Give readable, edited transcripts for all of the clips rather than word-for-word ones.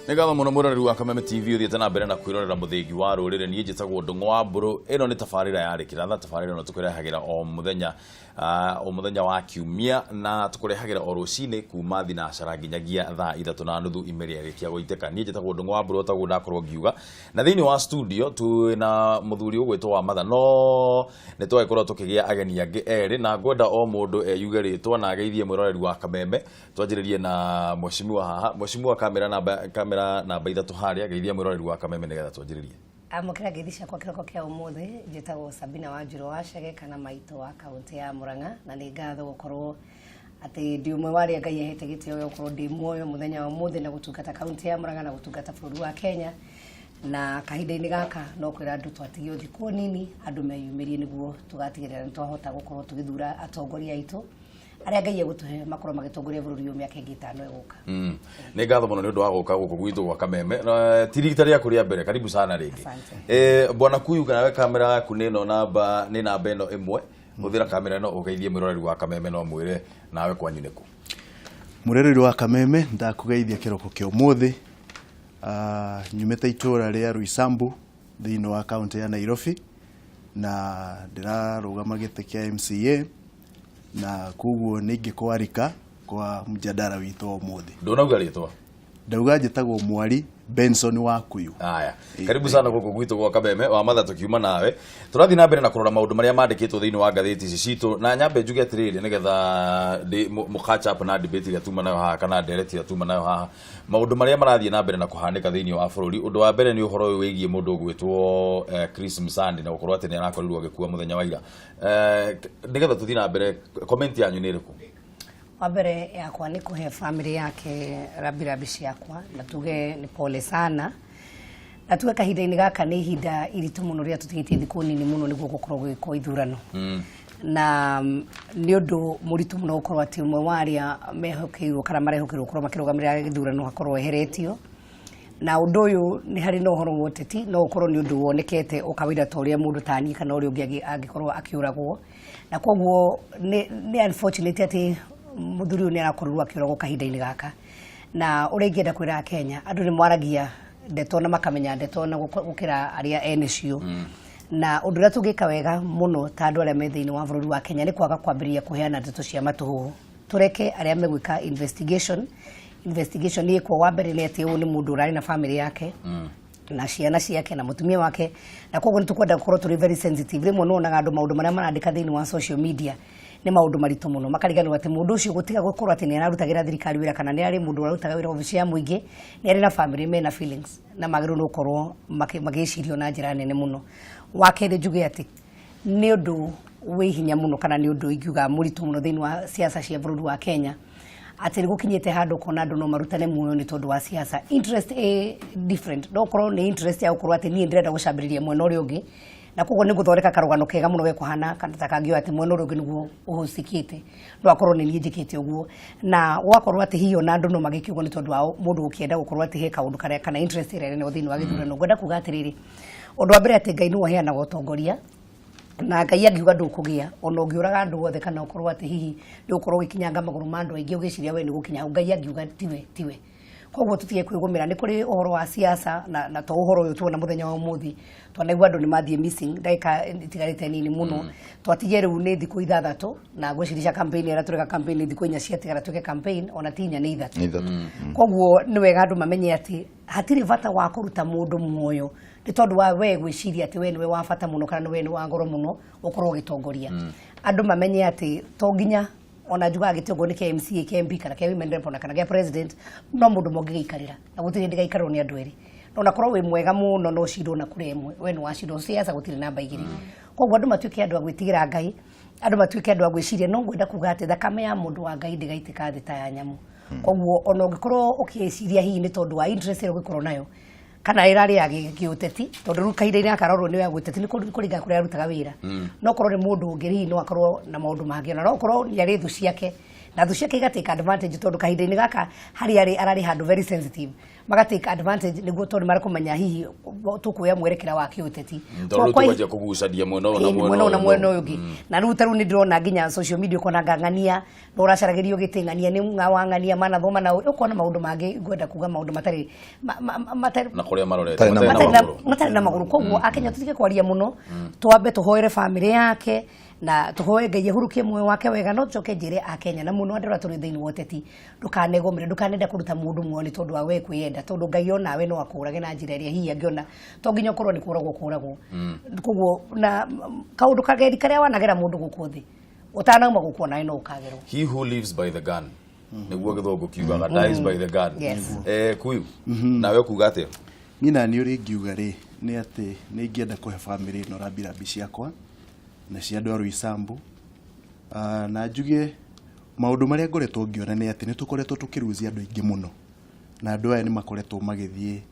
Nĩgatho mũno mũroreri wa Kameme TV ũthiĩte na mbere na kwĩrorera mũthĩgi wa rũrĩrĩ niĩ njĩtagwo Ndung'u wa Mbũrũ. Ĩno nĩ tabarĩra yarĩkĩra tabarĩra ĩno tũkũrehagĩra o mũthenya wa kiumia na tũkũrehagĩra o rũcinĩ kuma thinacara nginyagia thaa 3:30 imeri yarĩkia gũitĩka. Niĩ njĩtagwo Ndung'u wa Mbũrũ tagwo ndakorwo ngiuga na thĩinĩ wa studio twĩna mũthuri ũgwĩtwo wa matha no nĩ twagĩkorwo tũkĩgĩa ageni angĩ erĩ na ngwenda o mũndũ eyuge rĩtwa na ageithie mwĩroreri wa Kameme. Twanjĩrĩrie na mheshimiwa haha. Mheshimiwa kamera namba 3 harĩa geithia mwĩroreri wa Kameme nĩgetha twanjĩrĩrie. Amukira geithisha kwa kiroko kia umuthi njĩtagwo Sabina Wanjiru Wachege kana maitũ wa kaunti ya Murang'a na nĩ ngatho gũkorwo atĩ ndi ũmwe warĩa Ngai ahete gĩtĩo gũkorwo ndi muoyo mũthenya wa umuthi na gũtungata kaunti ya Murang'a na gũtungata bũrũri wa Kenya na kahinda-inĩ gaka no kwĩra andũ twatigio thikũ nini andũ meyumĩrie nĩguo tũgatigĩrĩra nĩ twahota gũkorwo tũgĩthura atongoria aitũ arĩa Ngai egũtũhe makorwo magĩtongoria bũrũri ũyũ mĩaka ĩngĩ 5 ĩgũka. Nĩ ngatho mũno nĩ ũndũ wa gũka gũkũ gwitũ gwa Kameme. Tirita rĩa kũrĩa mbere karibu sana rĩngĩ. Bwana Kuyu kana we kamera yaku nĩ namba ĩno ĩmwe. Hũthĩra kamera ĩno ũgeithie mwĩroreri wa Kameme no mwĩre nawe kwanyu nĩkũ. Mwĩroreri wa Kameme ndakũgeithia kĩroko kĩa ũmũthĩ. Nyumĩte itũra rĩa Ruisambu thĩinĩ wa kaunti ya Nairobi na ndĩrarũgama gĩtĩ kĩa MCA na kuguo nĩngĩkwarika kwa mjadala witũ ũmũthĩ. Ndũnauga rĩtwa? Ndauga njĩtagwo Mwari Benson wa Kuyu. Aya. Karibu sana gũkũ gwitũ gwa Kameme wa matha tukiuma nawe. Tũrathiĩ na mbere na kũrora maũndũ marĩa mandĩkĩtwo thĩinĩ wa ngathĩti ici citũ na nyambe njuge atĩrĩrĩ nĩgetha mũcatch up na debate ĩrĩa tuma nayo haha kana ndereti ĩrĩa tuma nayo haha. Maũndũ marĩa marathiĩ na mbere na kũhanĩka thĩinĩ wa bũrũri. Ũndũ wa mbere nĩ ũhoro ũyũ wĩgiĩ mũndũ ũgwĩtwo Chris Msandi na gũkorwo atĩ nĩ arakorirwo agĩkua mũthenya wa ira. Nĩgetha tũthiĩ na mbere comment yanyu nĩ ĩrĩkũ? Wabere yakwa ni kuhe family yake rabirabi ciakwa na tuge ni pole sana na tuge kahinda-inĩ gaka nĩ ihinda iritu mũno rĩa tũtigĩtie thikũ nini mũno nĩguo gũkorwo gwĩkwo ithurano na nĩ ũndũ mũritũ mũno gũkorwo atĩ ũmwe wa arĩa mehokeirwo kana marehokeirwo gũkorwo makĩrũgamĩrĩra gĩthurano hakorwo eheretio na ũndũ ũyũ nĩ harĩ na ũhoro wa ũteti no ũkorwo nĩ ũndũ wonekete ũkawĩra ta ũrĩa mũndũ tani kana ũrĩa ũngĩ angĩkorwo akĩũragwo na koguo nĩ unfortunate atĩ mũthuri ũyũ nĩ arakorirwo akĩũragwo kahinda-inĩ gaka na ũrĩa ingĩenda kwĩra Kenya andũ nĩ mwaragia ndeto na makamenya ndeto na gũkĩra arĩa ene cio na ũndũ ũrĩa tũngĩka wega mũno ta andũ arĩa me thĩinĩ wa bũrũri wa Kenya nĩ kwaga kwambĩrĩria kũheana ndeto cia matũhũhũ tũreke arĩa megwĩka investigation ĩkwo wa mbere nĩ atĩ ũyũ nĩ mũndũ ũrarĩ na family yake na ciana ciake na mũtumia wake na koguo nĩ tũkwenda gũkorwo tũrĩ very sensitive rĩmwe nonaga andũ maũndũ marĩa marandĩka thĩinĩ wa social media nĩ maũndũ maritũ mũno makariganĩrwo atĩ mũndũ ũcio gũtiga gũkorwo atĩ nĩ ararutagĩra thirikari wĩra kana nĩ arĩ mũndũ ararutaga wĩra obici ya mũingĩ nĩ arĩ na family mena feelings na magĩrĩirwo nĩ gũkorwo magĩcirio na njĩra nene mũno. Wa kerĩ njuge atĩ nĩ ũndũ wĩ hinya mũno kana nĩ ũndũ ingiuga mũritũ mũno thĩinĩ wa siasa cia bũrũri wa Kenya atĩ nĩ gũkinyĩte handũ kona andũ no marutane muoyo nĩ tondũ wa siasa interest different no korwo nĩ interest ya gũkorwo atĩ niĩ ndĩrenda gũcambĩrĩria mwena ũrĩa ũngĩ na koguo nĩ gũthondeka karũgano kega mũno gekũhana kana ta kangĩo atĩ mwena ũrĩa ũngĩ nĩguo ũhũcikĩte no akorwo nĩ niĩ njĩkĩte ũguo na gwakorwo atĩ hihi ona andũ no magĩkĩugo nĩ tondũ wa mũndũ gũkĩenda gũkorwo atĩ he kaũndũ karĩa kana interest ĩrĩa nene thĩinĩ wa gĩthurano ngwenda kuga atĩrĩrĩ ũndũ wa mbere atĩ Ngai nĩwe ũheanaga ũtongoria na Ngai angiuga ndũkũgĩa ona ũngĩũraga andũ othe kana ũkorwo atĩ hihi ndũkorwo ũgĩkinyanga magũrũ ma andũ aingĩ ũgĩciria we nĩ gũkinya Ngai angiuga tiwe koguo tutige kwĩgũmĩra nĩ kũrĩ ũhoro wa siasa na to ũhoro ũyũ tuona mũthenya wa ũmũthĩ twanagua andũ nĩ mathiĩ missing ndagĩka itigarĩte nini mũno twatige rĩu nĩ thikũ 6 na gwĩciria campaign ĩrĩa tũreka campaign thikũ 4 ciatigara tuke campaign ona tinya nĩ 3 koguo nĩ wega andũ mamenye atĩ hatirĩ bata wa kũruta mũndũ muoyo nĩ tondũ wa we gwĩciria atĩ we nĩwe wa bata mũno kana we nĩ wa goro mũno ũkorwo ũgĩtongoria andũ mamenye atĩ to nginya ona njuga gĩtongo nĩ kĩa MCA kĩa MP kana kĩa women rep ona kana kĩa president no mũndũ mũngĩgĩikarĩra na gũtirĩ ndĩgaikarwo nĩ andũ erĩ ona korwo wĩ mwega mũno no cirwo na kũrĩ ĩmwe we nĩ wacirwo siasa gũtirĩ namba igĩrĩ koguo andũ matuĩke andũ a gwĩtigĩra Ngai andũ matuĩke andũ a gwĩciria no ngwenda kuga atĩ thakame ya mũndũ wa Ngai ndĩgaitĩka thĩ ta ya nyamũ koguo ona ũngĩkorwo ũkĩciria hihi nĩ tondũ wa interest ĩrĩa ũgĩkorwo nayo kana ĩrarĩ ya gĩũteti tondũ rĩu kahinda-inĩ akarorwo nĩ ya gĩũteti nĩ kũringa kũrĩa arutaga wĩra no korwo nĩ mũndũ ũngĩ hihi no akorwo na maũndũ mangĩ ona no korwo nĩ arĩ thũ ciake na thu ciake igatake advantage tondu kahinda-ini gaka hari arari handu very sensitive magatake advantage niguo tondu marakumenya hihi tukuya mwerekera wa kiuteti tondu tuwaje kugucaria mwena na mwena uyu na riu taru ni ndirona nginya social media kona ngangania no racaragirio gitingania ni ngawangania mana thoma na ukona maundu mangi ngwenda kuga maundu matari na kuria marorete matari na maguru koguo akenya tutike kwaria muno twambe tuhoere family yake na tuhoe Ngai ehurukie moyo wake wega no coke njire akenya na muno andira turi thiini woteti ndukanegomire ndukanenda kuruta mundu mwoni tondu wa we kwiyenda tondu Ngai ona we no akurage na njira iria hihi angiona to nginya korwo ni kuragwo koguo na kaundu kageri karia wanagera mundu guku thi utanauma gukuona ino ukagerwo he who lives by the gun niguo githongo kiugaga dies by the gun kuyu nawe kuga atia nina ni uri ngiuga ri ni ati ni ngienda kuhe family no rabirabi ciakwa na cia andu a Roysambu na njuge maundu maria ngoretwo ngiona ni ati ni tukoretwo tukiruzia andu aingi muno na andu aya ni makoretwo magithie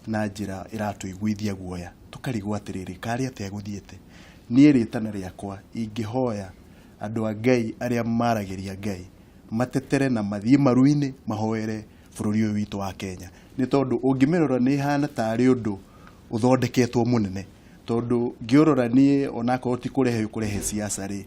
na njira iratuiguithia guoya tukarigwo atiriri kari ati aguthiete ni ritana riakwa ingihoya andu a Ngai aria maragiria Ngai matetere na mathie maruini mahoere bururi uyu witu wa Kenya ni tondu ungimirora ni hana tari undu uthondeketwo munene tondu ngiorora nie onako ti kurehe siasa ri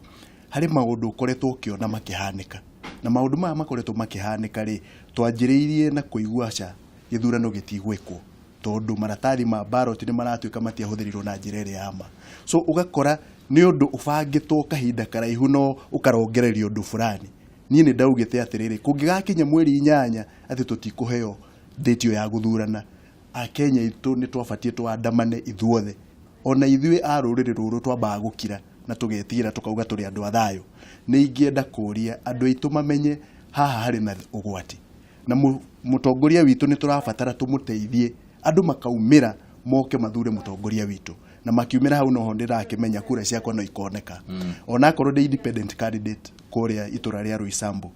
hari maundu koretwo kiona makihanika na maundu maya makoretwo makihanika ri twanjiriirie na kuiguaca githurano gitigwekwo tondu maratathi ma ballot ni maratuika matiahuthirirwo na njira ria ama so ugakora ni undu ubangitwo kahinda karaihu no ukarongererio undu fulani nie ni ndaugite atiriri kungigakinya mweri 8 ati tutikuheo date ya guthurana akenya itu ni twabatie twandamane ithuothe ona ithuĩ a rũrĩrĩ rũrũ twambaga gũkira na tũgetigĩra tukauga tũrĩ andũ a thayũ nĩ ingĩenda kũria andũ aitũ mamenye haha harĩ na ũgwati na mũtongoria witũ nĩ tũrabatara tũmũteithie andũ makaumĩra moke mathure mũtongoria witũ na makiumĩra hau noho ndĩrakĩmenya kura ciakwa no ikoneka ona akorwo ndĩ independent candidate kũrĩa itũra rĩa Roysambu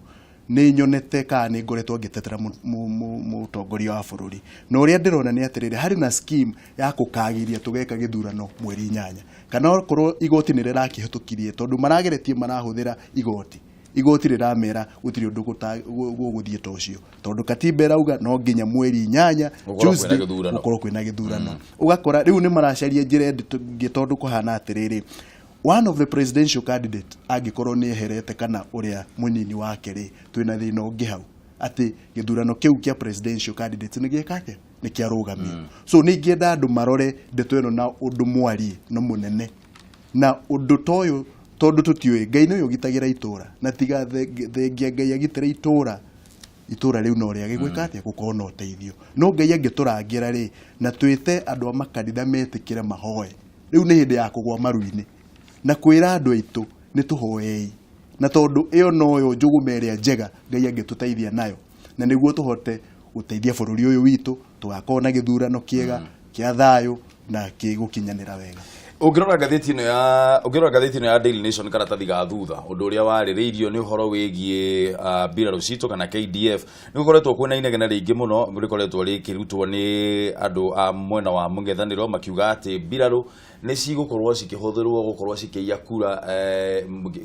ni nyonete ka ni ngoretwo ngitetera mutongoria wa bururi no ria ndirona ni atiriri hari na scheme ya kukagiria tugeka githurano mweri 8 kana okorwo igoti ni rirakihutukirie tondu marageretie marahuthira igoti riramera gutiri undu guguthie tocio tondu katiba irauga no nginya mweri 8 Tuesday ukorwo kwina githurano ugakora riu ni maracaria njire tondu kuhana atiriri one of the presidential candidate agikorwo ni eherete kana uria munini wake ri twina thina ungi hau ati githurano kiu kia presidential candidate ni giekate ni kia rugamio so ni ngienda andu marore ndeto ino na undu mwari no munene na undu toyo tondu tutiwe Ngai no yogitagira itura na tiga thengia Ngai agitira itura riu no ria gigwika atia gukorwo no teithio no Ngai angiturangira ri na twite andu a makanitha metikire mahoe riu ni hindi ya kugwa maruini na kwira andu aitu ni tuhoei na tondu iyo noyo njugumere njega Ngai angituteithia nayo na niguo tuhote guteithia bururi uyu witu tugakorwo na githurano kiega kia thayo na kigukinyanira wega Ungirora gatheti ino ya Daily Nation karatathi ga thutha undu uria waririirio ni uhoro wigie Biraro Cito kana KDF ni ukoretwo kwina inegena ringi muno rikoretwo rikirutwo ni andu a mwena wa mungethaniro makiuga ati Biraro ni cigukorwo cikihũthĩrwo gukorwo cikĩiya kura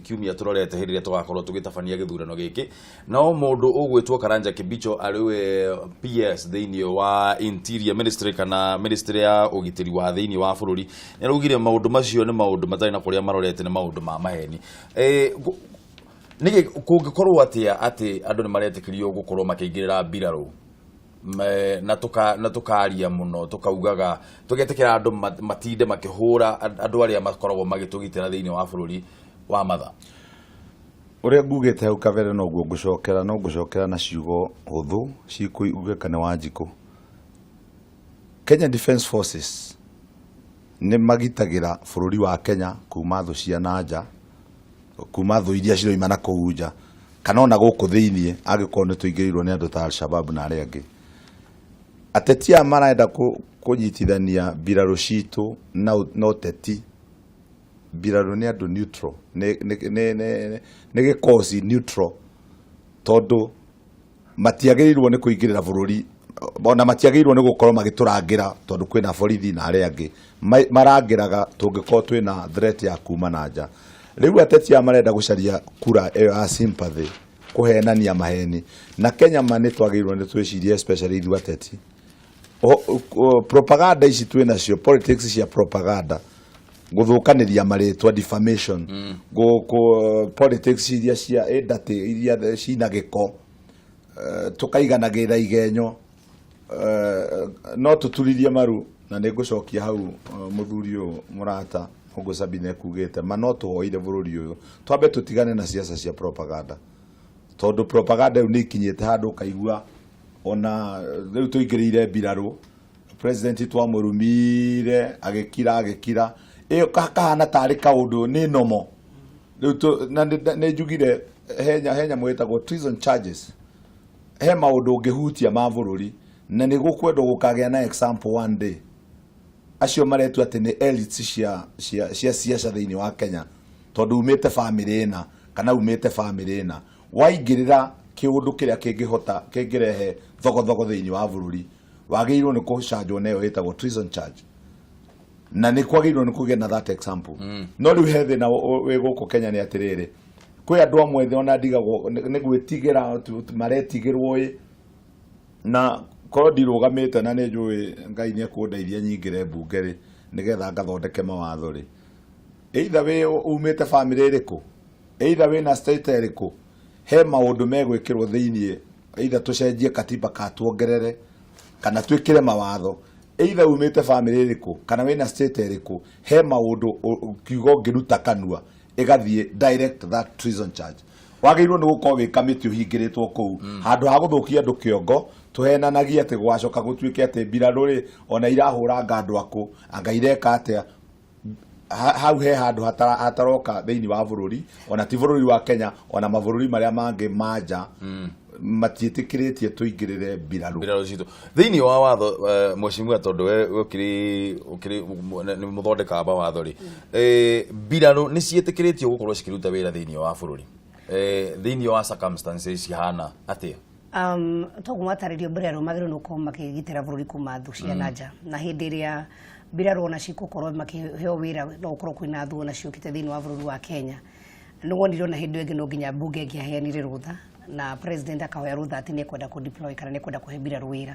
kiumia turorete hĩndĩ ĩrĩa tugakorwo tũgĩtabania gĩthurano gĩkĩ no mũndũ ũgwĩtwo Karanja Kibicho ariwe PS thĩinĩ wa Interior Ministry kana Ministry ya ũgitĩri wa thĩinĩ wa bũrũri nĩaraugire maũndũ macio nĩ maũndũ matarĩ na kũrĩa marorete nĩ maũndũ ma maheni nĩgĩ kũngĩkorwo atĩa atĩ andũ nĩ maretĩkĩrio gũkorwo makĩingĩrĩra Biraro na tukaria muno tukaugaga tugetekera andu matinde makihura andu aria makoragwo magitugitira thiini wa bururi wa matha uria ngugite hau kabere no ngucokera na ciugo huthu cikuigwika ni Wanjiku Kenya Defence Forces ni magitagira bururi wa Kenya kuma thu cia nanja kuma thu iria ciroima na kuunja kana ona guku thiini agikorwo ni tuingirirwo ni andu ta Al-Shabaab na aria angi atetia marenda kunyitithania Biraro Cito no teti Biraro ni andu neutral ne gikosi neutral tondu matiagirirwo ni kuingirira bururi bona matiagirirwo ni gukorwo magiturangira tondu kwina borithi na aria angi marangiraga tungikorwo twina threat ya kuma nanja riu atetia marenda gucaria kura ya sympathy kuhenania maheni na Kenya mane twagirwo ni twicirie especially ithu ateti propaganda ici twĩ nacio politics cia propaganda guthukaniria maritwa defamation politics iria cia endate iria cina giko tukaiganagĩra igenyo no tuturirie maru na nĩngũcokia hau muthuri ũyũ murata Hugo Sabine kugĩte ma no tuhoire bũrũri ũyũ twambe tutigane na siasa cia propaganda tondu propaganda ĩyo nĩ ikinyĩte handũ kaigua ona rĩu tũingĩrĩire mbirarũ president twamũrumire agĩkira ĩyo kahana tarĩ kaũndũ nĩ nomo rĩu nĩ njugire henya mwĩtagwo treason charges he maũndũ ũngĩhutia ma bũrũri na nĩ gũkwendwo gũkagĩa na example one day acio maretu atĩ nĩ elites cia siasa thĩinĩ wa Kenya tondu umĩte family ĩna kana umĩte family ĩna waingĩrĩra kĩũndũ kĩrĩa kĩngĩrehe thogothogo thĩinĩ wa bũrũri wagĩrĩirwo nĩ kũcanjwo na ĩyo ĩtagwo treason charge na nĩ kwagĩrĩirwo nĩ kũgĩa na that example no rĩu he thĩna wĩ gũkũ Kenya nĩ atĩrĩrĩ kwĩ andũ amwe thĩ ona ndigagwo nĩ gwĩtigĩra maretigĩrwo na korwo ndirũgamĩte na nĩ njũĩ Ngai nĩ ekũndeithia nyingĩre mbunge rĩ nĩgetha ngathondeke mawatho rĩ either wĩ umĩte family ĩrĩkũ either wĩ na state ĩrĩkũ he maũndũ megwĩkĩrwo thĩinĩ either tũcenjie katiba katuongerere kana twĩkĩre mawatho either umĩte family ĩrĩkũ kana wĩ na state ĩrĩkũ he maũndũ kiugo ngĩruta kanua ĩgathiĩ direct that treason charge wagĩrĩirwo nĩ gũkorwo wĩ kamĩtĩ ũhingĩrĩtwo kũu handũ ha gũthũkia andũ kĩongo tuhenanagia atĩ gwacoka gũtuĩke atĩ mbirarũ rĩ ona irahũra ngandũ akũ anga ireka atĩa hau he handũ hataroka thĩinĩ wa bũrũri ona ti bũrũri wa Kenya ona mabũrũri marĩa mangĩ manja matiĩtĩkĩrĩtie tũingĩrĩre mbirarũ citũ thĩinĩ wa watho mheshimiwa tondu we ũkĩrĩ nĩ mũthondeka watho rĩ mbirarũ nĩ ciĩtĩkĩrĩtio gũkorwo cikĩruta wĩra thĩinĩ wa bũrũri thĩinĩ wa circumstances cihana atĩa toguo matarĩrio mbirarũ magĩrĩirwo nĩ gũkorwo makĩgitĩra bũrũri kuma thũ cia nanja na hĩndĩ ĩrĩa mbirarũ ona cigũkorwo makĩheo wĩra no gũkorwo kwĩna thũ ona ciũkĩte thĩinĩ wa bũrũri wa Kenya nĩ wonire ona hĩndĩ ĩngĩ no nginya mbunge ĩngĩaheanire rũtha na president akahoya rũtha atĩ nĩ ekwenda kũ-deploy kana nĩ ekwenda kũhe mbirarũ wĩra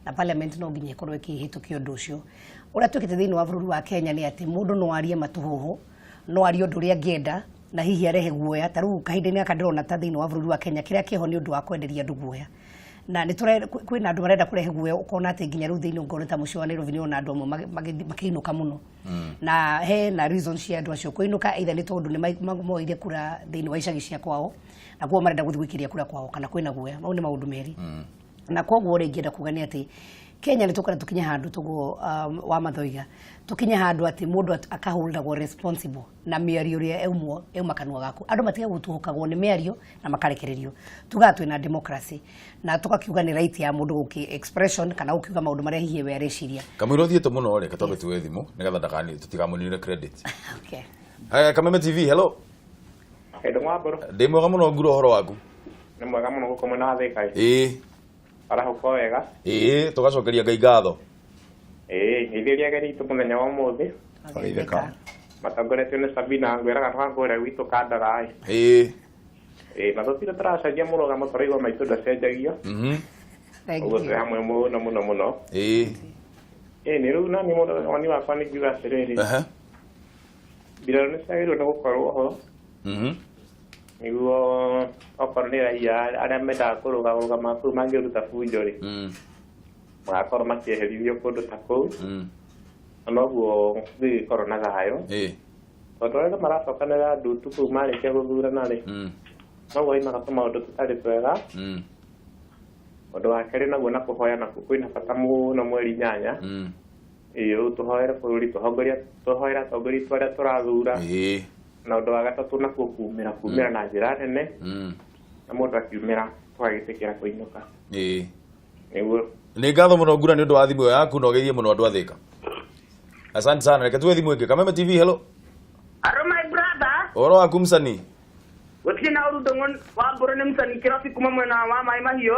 na parliament no nginya ĩkorwo ĩkĩhĩtũkia ũndũ ũcio ũrĩa twĩkĩte thĩinĩ wa bũrũri wa Kenya nĩ atĩ mũndũ no arie matũhũhũ no arie ũndũ ũrĩa angĩenda na hihi arehe guoya ta rĩu kahinda-inĩ gaka ndĩrona ta thĩinĩ wa bũrũri wa Kenya kĩrĩa kĩho nĩ ũndũ wa kwenderia andũ guoya na nĩ kwĩna andũ marenda kũrehe guoya ũkona atĩ nginya rĩu thĩinĩ ngona ta mũciĩ wa Nairobi nĩ ona andũ amwe makĩinũka mũno na he na reason cia andũ acio kũinũka either nĩ tondũ nĩ moire kura thĩinĩ wa icagi cia kwao na kuo marenda gũthiĩ gwĩkĩria kura kwao kana kwĩna guoya mau nĩ maũndũ merĩ na koguo ũrĩa ingĩenda kuga nĩ atĩ Kenya nĩ tũkora tũkinye handũ toguo wa mathoiga tũkinye handũ atĩ mũndũ akaholdagwo responsible na mĩario ĩrĩa euma kanua gaku andũ matiga gũtuhũkagwo nĩ mĩario na makarekererio tugaga twĩna democracy na tukakiuga nĩ right ya mũndũ gũkĩ expression kana gũkiuga maũndũ marĩa hihi we areciria Kamũira ũthiĩte mũno rĩ katwambe tuwe thimũ nĩgetha ndakani tutikamũnire credit okay Kameme TV hello Endo mwaboro ndĩ mwega mũno nguro ũhoro waku nĩ mwega mũno gũkũ mwena wa Thika arahuko wega tugacokeria Ngai ngatho ithiria geritũ mũthenya wa ũmũthĩ matongoretio nĩ Sabina ngwĩraga twangũrĩa gwitũ kandaraĩ na tũtirĩ tũracenjia mũrũgamo tũraigua maitũ ndacenjagio ũguo twĩ hamwe mũno mũno mũno nĩ rĩu nani woni wakwa nĩ ngiuga atĩrĩrĩ mbirarũ nĩ ciagĩrĩirwo nĩ gũkorwo ho nĩguo okorwo nĩ raia arĩa mendaga kũrũgarũgama kũu mangĩruta bunjo rĩ magakorwo makĩeherithio kũndũ ta kũu na noguo gũgĩkorwo na thayũ tondũ arĩa maracokanĩra ndutu kũu marĩkia gũthurana rĩ noguo oimaga tũmaũndũ tũtarĩ twega ũndũ wa kerĩ naguo na kũhoyana kwĩna bata mũno mweri 8 rĩu tũhoere bũrũri tũhoere atongoria aitũ arĩa tũrathura na ũndũ wa gatatũ nakuo kumĩra na njĩra nene na mũndũ akiumĩra twagĩtĩkĩra kũinũka nĩguo nĩ ngatho mũno ngura nĩ ũndũ wa thimũ yaku na ũgeithie mũno andũ a Thika asante sana reke tuwe thimũ ĩngĩ Kameme TV hello Hello my brother ũhoro waku msanii gũtirĩ na ũndũ wa ngoro nĩ msanii kĩrabi kuma mwena wa Mai Mahiũ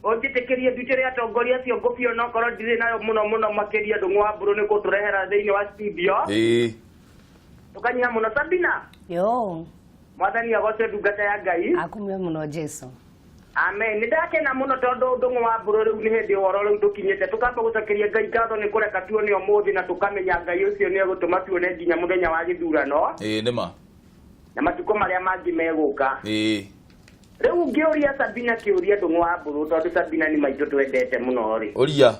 ũnjĩtĩkĩrie nduĩre atongoria acio ngũbio no korwo ndirĩ nayo mũno makĩria ndũng'ũ wa mbũrũ nĩ gũtũrehera thĩinĩ wa studio tukanyia mũno Sabina yo mwathani agoce ndungata ya Ngai akumia muno Jesu. Amen. Nidakena muno tondu ndungu wa mburu riu ni hindi horo riu tukinyete tukamba gucokeria Ngai ngatho ni kureka tuone umuthi na tukamenya Ngai ucio ni egutuma tuone nginya muthenya wa githurano. Nima. Na matuko maria mangi meguka. Riu ngiuria Sabina kiuria ndungu wa mburu tondu Sabina ni maito twendete muno ri. Uria.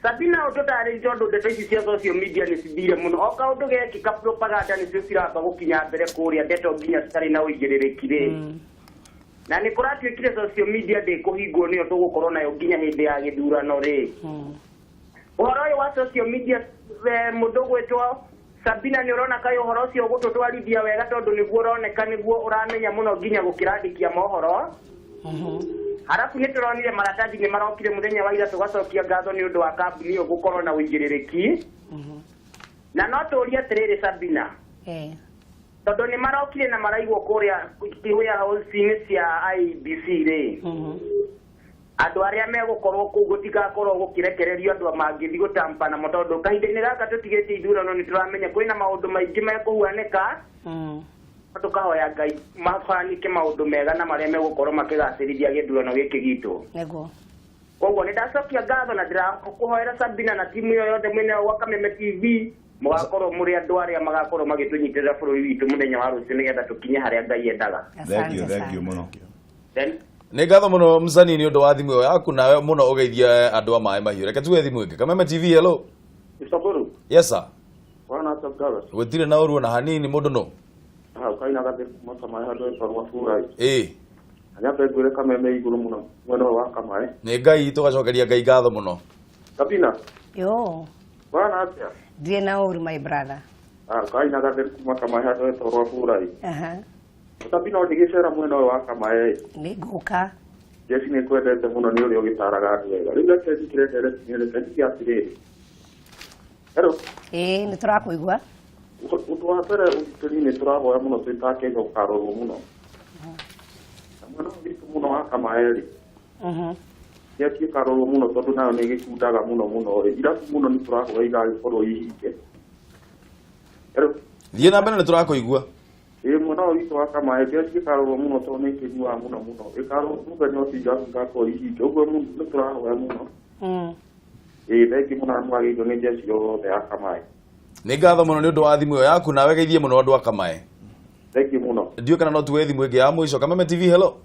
Sabina utotari tondu ndeto ici cia social media ni cithire muno. O kaundu gekika propaganda ni cio ciramba gukinya mbere kuria ndeto nginya citari na uigiririki ri. Na ni kuratuikire social media de kuhingwo ni undu gukorwo nayo nginya hindi ya githurano ri. Uhoro wa social media mundu gwetwo Sabina ni urona kayo uhoro ucio gututwarithia wega tondu niguo uroneka niguo uramenya muno nginya gukirandikia mohoro. Harafu ni turonire maratathi ni marokire muthenya wa ira tugacokia ngatho ni undu wa kambuni yo gukorwo na uigiririki. Na no turia tiriri Sabina. Tondu ni marokire na maraigwo kuria kihoya housing cia IBC ri. Andu aria megukorwo ku gutigakorwo gukirekererio andu mangithi gutampa na motondu kahinda-ini gaka tutigite ithurano ni turamenya kwina maundu maingi mekuhuanika. Tukahoya Ngai mafanike maundu mega na maria megukorwo makigacirithia githurano giki gitu. Ego. Koguo ni ndacokia ngatho na ndirakuhoera Sabina na timu yo yothe mwene wa Kameme TV mugakorwo muri andu aria magakorwo magitunyitira bururi witu muthenya wa rucio nigetha tukinye haria Ngai endaga. Thank you muno. Nĩ ngatho mũno Msanii nĩ ũndũ wa thimũ ĩyo yaku nawe mũno ũgeithia andũ a maĩ mahiũ. Reke tuge thimũ ĩngĩ. Kameme TV, hello. Isaburu. Yes sir. Wana tsabgaga. Gũtirĩ na ũruo na hanini mũndũ no. Kaina gate masamai hado parwa furai. Anya pegure Kameme iguru muno. Mwena wa Kamae. Nĩ Ngai tũgacokeria Ngai ngatho mũno. Sabina. Yo. Wana atia. Ndiye na ũru my brother. Kaina gate masamai hado parwa furai. Sabina ndigicera mwena wa Kamae. Ni guka. Jesi ni kwendete muno ni uri ugitaraga andu wega. Riu reke ndikirete ni atiriri. Hello. Ni turakuigua. Utwapere utiri ni turahoya muno twitake gukarorwo muno. Mwana witu muno wa Kamae. Yaki karorwo muno tondu nayo ni gikundaga muno ri. Ira muno ni turahoya igagikorwo ihinge. Hello. Thiĩ na mbere nĩ tũrakũigua. Mwana witu wa Kamae yaki karorwo muno tondu ni kinyua muno. Ikarorwo muthenya ucio ngakorwo ihinge. Uguo ni turahoya muno. Thank you muno mwagĩrĩirwo nĩ njeci yothe ya Kamae. Nĩ ngatho mũno nĩ ũndũ wa thimũ ĩyo yaku nawe geithie mũno andũ a Kamae. Thank you muno. Ndiũ kana no tuwe thimũ ĩngĩ ya mũico. Kameme TV, hello.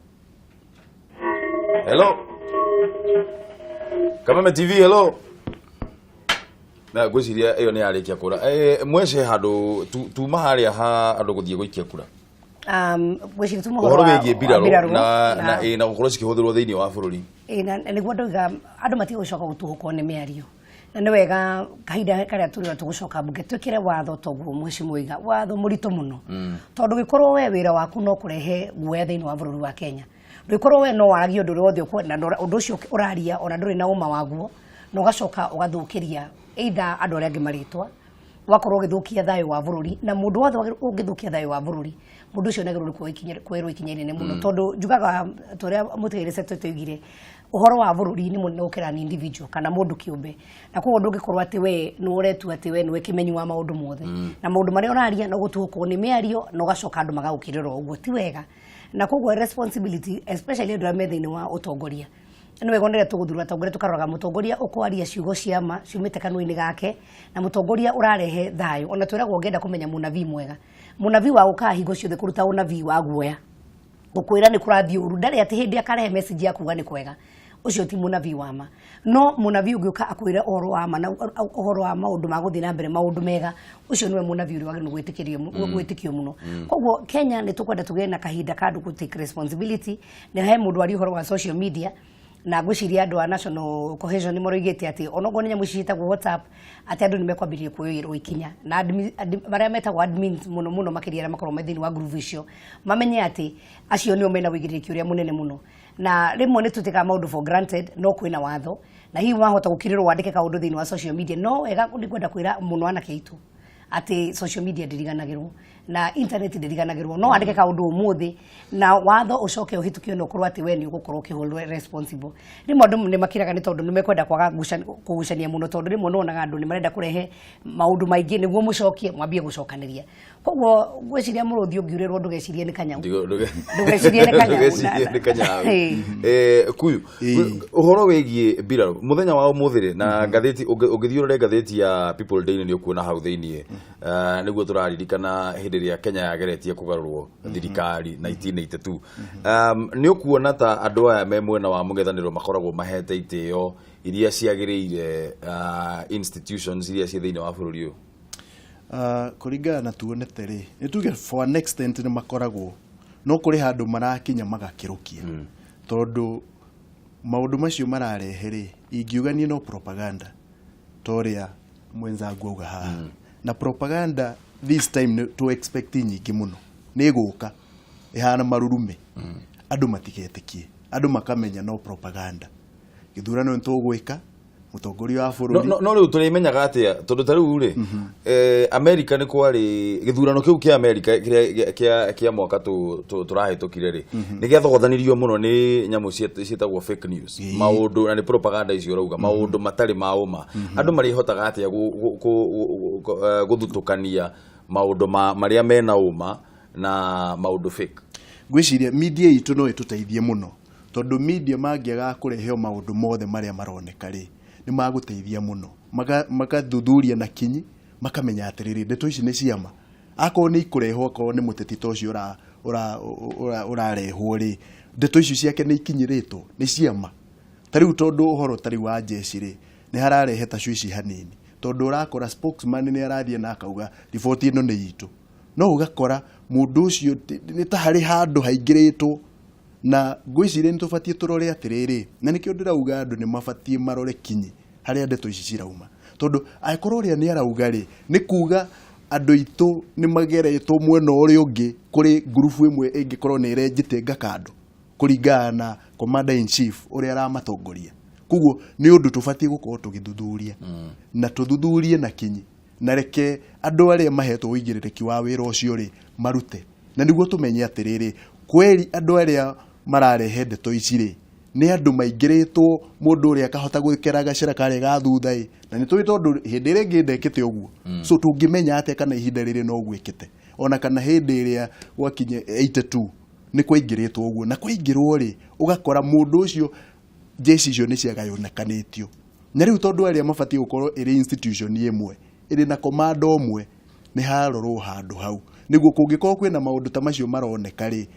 Hello. Kameme TV, hello. Na gwĩciria ĩyo nĩ yarĩkia kũra. Mwece handũ tuma harĩa ha andũ gũthiĩ gũikia kura. Gwĩciria tuma ũhoro wĩgiĩ mbirarũ na gũkorwo cikĩhũthĩrwo thĩinĩ wa bũrũri. Na nĩguo ndauga andũ matigũcoka gũtuhũkwo nĩ mĩario. Na nĩ wega kahinda karĩa tũrĩ tũgũcoka mbunge twĩkĩre watho toguo mheshimiwa Iga watho mũritũ mũno. Tondũ gĩkorwo we wĩra waku no kũrehe guoya thĩinĩ wa bũrũri wa Kenya. Ndũgĩkorwo we no waragia ũndũ ũrĩa wothe ũkwenda na ũndũ ũcio ũraria ona ndũrĩ na ũma waguo na ũgacoka ũgathũkĩria either andũ arĩa angĩ marĩtwa wakorwo ũgĩthũkia thayũ wa bũrũri na mũndũ wothe ũngĩthũkia thayũ wa bũrũri mũndũ ũcio nĩagĩrĩirwo kwĩrwo ikinya inene mũno tondũ njugaga tũrĩa mũtigĩrĩre sector tũigire uhoro wa bũrũri nĩ mũnene gũkĩra ni individual kana mũndũ kĩũmbe na koguo ndũngĩkorwo atĩ we nĩ ũretua atĩ we nĩ wĩkĩmenyi wa maũndũ mothe na maũndũ marĩa ũraria no gũtuhũkwo nĩ mĩario na ũgacoka andũ magagũkĩrĩra ũguo ti wega na koguo responsibility especially andũ arĩa me thĩinĩ wa ũtongoria nĩ wega onere tũgũthura atongoria tũkaroraga mũtongoria ũkwaria ciugo ciama ciumĩte kanua-inĩ gake na mũtongoria ũrarehe thayũ ona twĩragwo ũngĩenda kũmenya mũnabii mwega mũnabii wa gũkaa hingo ciothe kũruta ũnabii wa guoya gũkwĩra nĩ kũrathiĩ ũru ndarĩ atĩ hĩndĩ akarehe message ya kuga nĩ kwega ucio ti mũnabii wa ma no mũnabii ũngĩũka akwĩre ũhoro wa ma na ũhoro wa maũndũ ma gũthiĩ na mbere maũndũ mega ucio nĩwe mũnabii ũrĩa wagĩrĩirwo gwĩtĩkio mũno koguo Kenya nĩ tũkwenda tũgĩe na kahinda ka andũ gũ take responsibility na he mũndũ ari ũhoro wa social media na gwĩciria andũ a national cohesion nĩmaroigĩte atĩ onoguo nĩ nyamũ citagwo WhatsApp atĩ andũ nĩmekwambĩrĩria kuoyerwo ikinya na marĩa metagwo admins mũno makĩria arĩa makorwo thĩinĩ wa group icio mamenye atĩ acio nĩo mena wĩigĩrĩrĩki ũrĩa mũnene mũno na rĩmwe nĩ tũtĩkaga maũndũ for granted no kwĩna watho na hihi wahota gũkirĩrwo wandĩke kaũndũ thĩinĩ wa social media no wega nĩngwenda kwĩra mũno anake aitũ atĩ social media ndĩriganagĩrwo na internet ndĩriganagĩrwo no wandĩke kaũndũ ũmũthĩ na watho ũcoke ũhĩtũkio na ũkorwo atĩ we nĩ ũgũkorwo ũkĩholdwo responsible rĩmwe andũ nĩ makĩraga nĩ tondũ nĩ mekwenda kwaga kũgucania mũno tondũ rĩmwe nĩwonaga andũ nĩ marenda kũrehe maũndũ maingĩ nĩguo mũcokie mwambie gũcokanĩria koguo gweciria muruthi ungiurirwo ndugecirie ni kanyau ndugecirie ni kanyau kuyu uhoro wegie mbirarũ muthenya wa umuthire na ngatheti ungithiurure ngatheti ya People Daily ni ukuona hau thiini niguo turaririkana hindi ria Kenya yageretie kugarurwo thirikari 1982 ni ukuona ta andu aya me mwena wa mũng'ethanĩro makoragwo mahete itĩo iria ciagĩrĩire institutions iria ci thiini wa bũrũri ũyũ. Kuringana na tuonete ri ni tuge for an extent ni makoragwo no kuri handu marakinya magakirukia tondu maundu macio mararehe ri ingiugania no propaganda toria mwenzangu auga haha na propaganda this time to expect nyingi muno ni guka ihana marurume andu matigetikie andu makamenya no propaganda githurano ntugwika mutongoria wa bururi no riu turimenyaga atia tondu tariu ri America ni kwari githurano kiu kia America kia mwaka turahitukire ri ni giathogothaniriyo muno ni nyamu cietagwo fake news maundu na ni propaganda icio rauga maundu matari mauma andu marihotaga atia guthutukania maundu maria mena uma na maundu fake. Gwiciria media itu no ituteithie muno tondu media mangiaga kureheo maundu mothe maria maroneka ri ni maguteithia muno magathuthuria na kinyi makamenya atiriri ndeto ici ni ciama ako ni ikurehwo ko ni muteti tocio urarehwo ri ndeto ici ciake ni ikinyiritwo ni ciama tariu tondu uhoro tari wa jeshi ri ni hararehe ta ici hanini tondu urakora spokesman ni arathie na akauga report ino ni yitu no ugakora mundu ucio ni ta hari handu haingiritwo na gwicire ntubatie turore atiriri na nikio ndirauga andu ni mabatie marore kinyi haria ndeto ici cirauma tondu aikoro ria ni arauga ri ni kuga andu itu ni mageretwo mwena uri ungi kuri group imwe ingikorwo ni irejite ngakando kuringana commander in chief uri aramatongoria kuguo ni undu tubatie gukorwo tugithuthuria na tuthuthurie na kinyi na reke andu aria mahetwo uigiririki wa wira ucio ri marute na niguo tumenye atiriri kweli andu aria mararehe ndeto ici ri ni andu maingiritwo mundu uria akahota gwikera gacira kare ga thutha na ni twi tondu hindi iri ngi ndekite uguo so tungimenya ate kana ihinda riri no gwikite ona kana hindi iria gwakinye 82 ni kwaingiritwo uguo na kwaingirwo ri ugakora mundu ucio jeshi icio ni ciagayonekanitio na riu tondu aria mabatie gukorwo iri institution imwe iri na command omwe ni harorwo handu hau niguo kungikorwo kwina maundu ta macio maroneka ri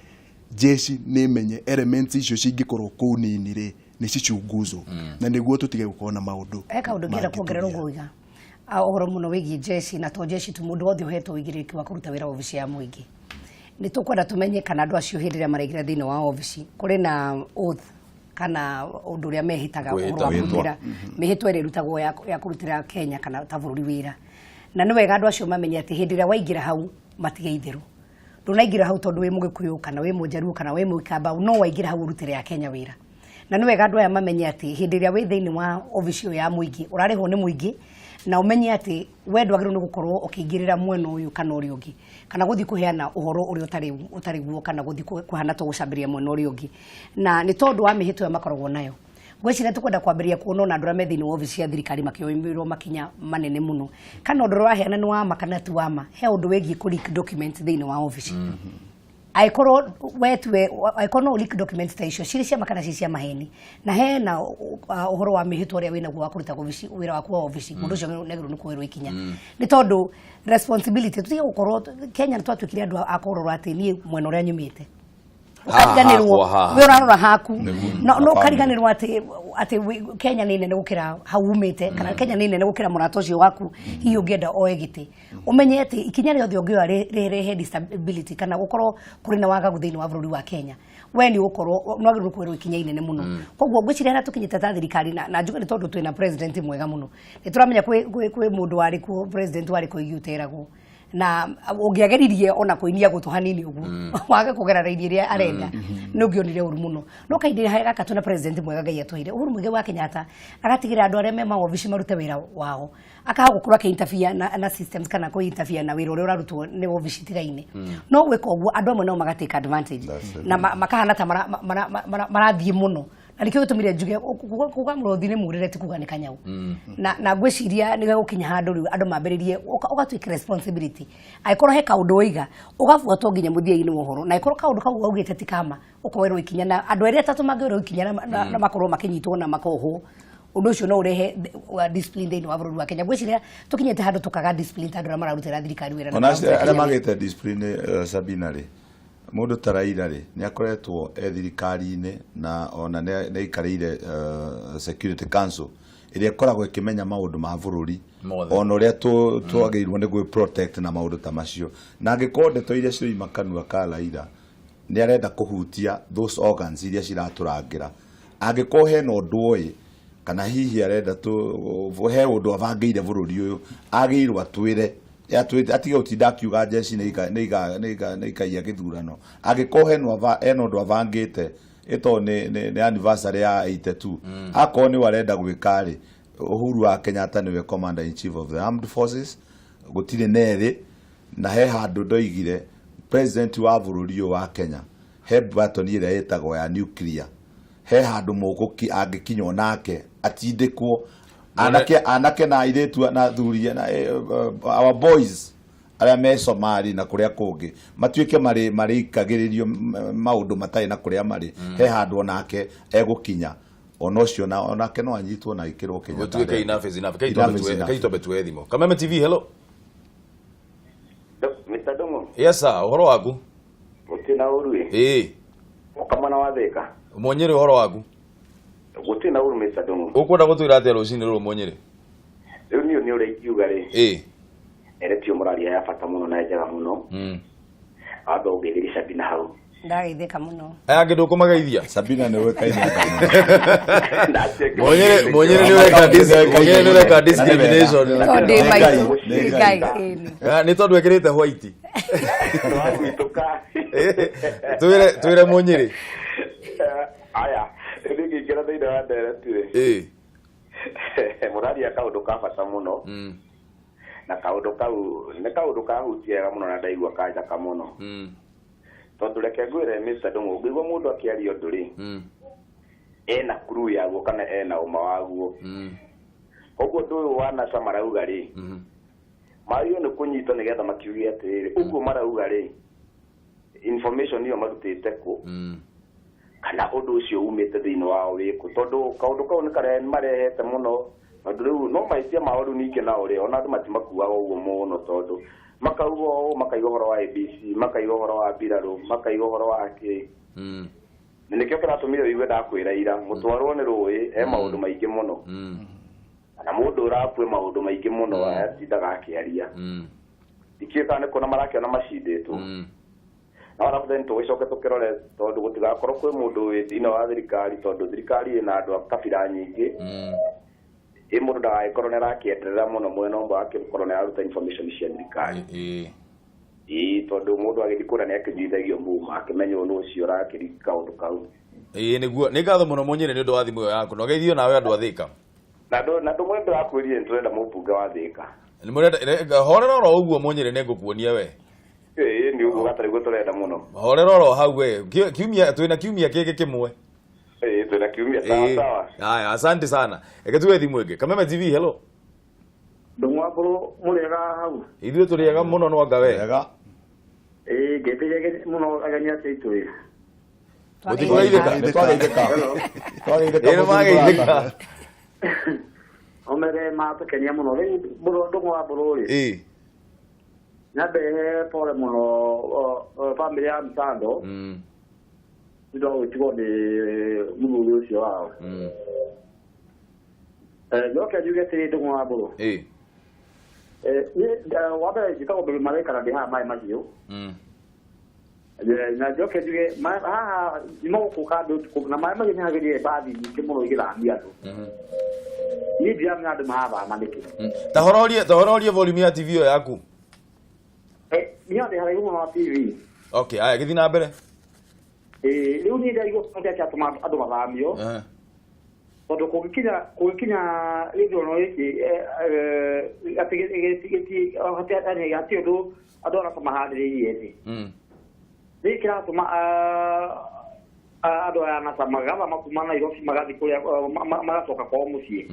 jeshi ni menye elements icio cingikorwo kuu nini ri ni cicunguzo na niguo tutige gukona maundu undu ngira kuongerera uguiga uhoro muno wigi jeshi na to jeshi tu mundu wothe uhetwo wigiriki wa kuruta wira ofici ya muingi ni tukwenda tumenye kana andu acio hindi ria maraigira thini wa ofici kuri na oath kana undu ria mehitaga uhoro wa kurutira mehitwa ri rutagwo ya kurutira Kenya kana ta bururi wira na ni wega andu acio mamenye ati hindi ria waingira hau matige itheru ndunaingira hau tondu wi mugikuyu kana wi mujaru kana wi muikamba no waingira hau urutire ya Kenya wira na ni wega andu aya mamenye ati hindi ria wi thiini wa ofici ya muingi urarihwo ni muingi na umenye ati we ndwagirwo ni gukorwo ukingirira mwena uyu kana uri ungi kana guthi kuheana uhoro uri utari guo kana guthi kuhana to gucabiria mwena uri ungi na ni tondu wa mihito ya makoragwo nayo gwicira tukwenda kwambiria kuona na andu methi ni ofici ya thirikari makioimirwo makinya manene muno kana undu waheana ni wa makana tu wama he undu wegi ku leak document thiini wa ofici aikoro wetwe aikoro leak document ta icio ciri cia makana cia maheni na he na uhoro wa mihito ria wina gwa kuruta ofici wira wa kwa ofici mundu ucio negero ni kuwirwo ikinya ni tondu responsibility tutige gukorwo Kenya twatwikire andu akorwo ati ni mwena uria nyumite ukariganirwo we urarora haku no ukariganirwo ati Kenya ni nene gukira haumite kana Kenya ni nene gukira murato ucio waku hiyo ngenda oegite umenye ati ikinya riothe ungioa rehe disability kana gukorwo kuri na waga guthini wa bururi wa Kenya we ni ukorwo no agiru kwirwo ikinya inene muno koguo ngwiciria na tukinyita ta thirikari na njuga ni tondu twina president mwega muno ni turamenya kwi mundu wari ku president wari ku igiteragwo na ungiageririe ona kuinia gutu hanini uguo waga kugera iria arenda nungionire uru muno no kaindire haga katuna president mwega Ngai atuire Uhuru Muigai wa Kenyatta agatigira andu aria mema ofici marute wira wao akaha gukurwa ke interfere na systems kana ko interfere na wira uria urarutwo ni ofici tiraine no gweka uguo andu amwe no magateka advantage na makahana ta marathie muno alikio tumire njuge kuga murothi ne murire ti kuga ne kanyau na gwiciria ni gukinya handu riu andu mambiririe ugatwika responsibility aikoro he kaundu oiga ugabuatwo nginya muthia-ini mohoro na aikoro kaundu kau augite ti kama ukowerwo ikinya na andu eri atatu mangirwo ikinya na makorwo makinyitwo na makoho undu ucio no urehe discipline thini wa bururi wa Kenya gwiciria tukinyete handu tukaga discipline tandu na mararutira thirikari wira na ara magite discipline Sabina ri mundu taraira ri ni akoretwo thirikari-ini na ona ne ikarire security council iria koragwo ikimenya maundu ma bururi ona uria twagirwo ni gwe protect na maundu ta macio na ngikonde to iria cio imakanua kalaira ni arenda kuhutia those organs iria ciraturangira angikohe no ndoi kana hihi arenda he undu avangeire bururi uyu agirwo atwire atiga utinda kiuga jeshi ne ikaia githurano agikohe no undu avangite ito ni anniversary ya 82 ako ni warenda gwikari Uhuru wa Kenyatta niwe commander in chief of the armed forces gutire neri na he handu ndoigire president wa bururi wa Kenya he button ire yetagwo ya nuclear he handu muguki angikinywo nake atindikwo anake na iretu na thuria na our boys aria me Somali na kuria kungi matuike mari kagiririo maundu matai na kuria mari he handu nake egukinya ono cio na onake no anyitwo na ikirwo Kenya gutuike enough kaito betu ethimo Kameme TV hello Mr. Dongo yes sir uhoro waku utina urui ukamana watheka Muonyere uhoro waku gutina uru Mr. Dongo ukwenda gutwira atia rucini ruru Muonyere riu ni uri kiuga ri eretio muraria ya bata muno na njega muno aba ugetheria Sabina hau ndageitheka muno aya ndu kumagaithia Sabina ni wekaine Muonyere ni weka discrimination ni tondu ekirite white twire Muonyere aya ndigi kira thina wa direct muraria kaundu ka bata muno na kaundu kau ne kaundu kahutia muno na ndaigua kanja kamuno tondu reke ngwire Mr. Dongo ngigua mundu akiaria undu ri ena crew yaguo kana ena uma waguo uguo ndu wana sama rauga ri mario ni kunyita nigetha makiugia atiri uguo marauga ri information iyo marutite ku kana undu ucio umite thini wao wiku tondu kaundu kau ni kare marehete muno tondu riu no maitia maoru nike na uri ona andu matimakuaga uguo muno tondu makaugo makaigo horo wa ABC makaigo horo wa Biraru makaigo horo wa ki nikio kiratumire iwe ndakwira ira mutwarwo ni rui he maundu maingi muno na mundu urapwe maundu maingi muno atindaga akiaria ikika ni kuna marakiona macinditwo na warabutheni tugicoke tukirore tondu gutigakorwo kwi mundu wi thina wa thirikari tondu thirikari ina andu akabira nyingi mundu ndagaikorwo nirakienderera muno mwena umwe akikorwo niraruta information cia thirikari tondu mundu agithi kuria niakijithagio muma akimenywo nu ucio urakiri kaundu kau niguo ni ngatho muno Muonyere ni undu wa thimu yaku no geithio nawe andu athika na ndu mwendo akwirie nturenda mubunge wa thika ni murenda horera oro uguo Muonyere ne ngukuonia we ni uguo gatari guturenda muno horera oro hau we kiumia twina kiumia kiki kimwe twina kiumia sawa haya asante sana eketuwe thimu ige Kameme TV hello ndumwakuru murega hau ithuĩ tũrĩega mũno no anga we ngeteire muno agania aitũĩ twageithĩka omere matukenia muno rĩu ndũng'ũ wa bũrũri nyambehe pole muno famĩlĩ ya Msando ndio gũtigwo nĩ mũthuri ũcio wao njoke njuge atĩrĩ ndũng'ũ wa bũrũri wambere njĩtagwo mbere maraikara ndĩ haha maĩ mahiũ na njoke njuge haha nimagũkũka andũ na maĩ mahiũ nĩhagĩrire mbathi nyingĩ mũno igĩthamia andũ niĩ ndiramenya andũ mahathama nĩkĩ tahororie volume ya TV ĩyo yaku niĩ ndĩ haraihu mũno wa TV okay haya gĩthiĩ na mbere rĩu niĩ ndaigua atũma andũ mathamio tondu kũgĩkinya gĩthurano gĩkĩ hatirĩ ũndũ andũ arĩa maharĩrĩirie thĩ nĩ kĩratũma andũ na samagava makumana Nairobi magathi kuria magacoka kwa mucie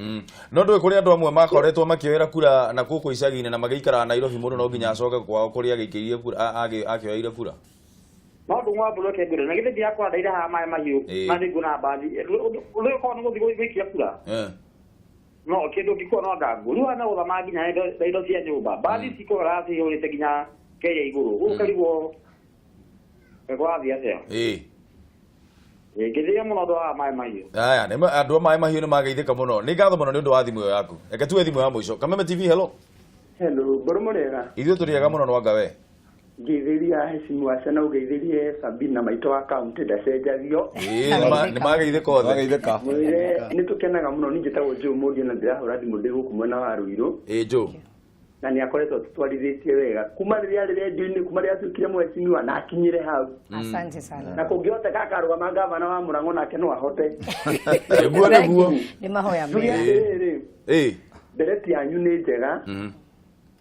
no ndwe kuri andu amwe makoretwo makioera kura na kuko icagi-ini na magiikara Nairobi mundu no nginya acoke kwao kuri agikirie kura akioira kura no ndu ngwa bulo ke ngure na githe dia kwa ndaira ha mai mahiu na ndi guna bathi ulu ko no guthikia kura no kindu kiko no ndangu riu ana uthama nginya indo cia nyumba bathi ciko rathi urite nginya keya iguru ukarigwo kwa thia thia githia muno ndo wa mai mahiu aya ne andu mai mahiu ni mageithika muno ni ngatho muno ni undu wa thimu yo yaku eke tuwe thimu ya muico Kameme TV hello boromorera ithu turiega muno no ngawe ngithiria hecimu wa sana ugeithirie Sabina maito wa county ndacenjagio ni mageithika othe mageithika ni tukenaga muno ninje tawo jo modi na ndahura thimu ndi guku mwena wa Ruiru jo na ni akoretwo tutwarithitie wega kuma riria radio-ini kuma riria tukire mwecini wa nakinyire hau asante sana na kungihote kakarugama gavana wa Murang'o nake no ahote guo ni mahoya mega ndereti yanyu ni njega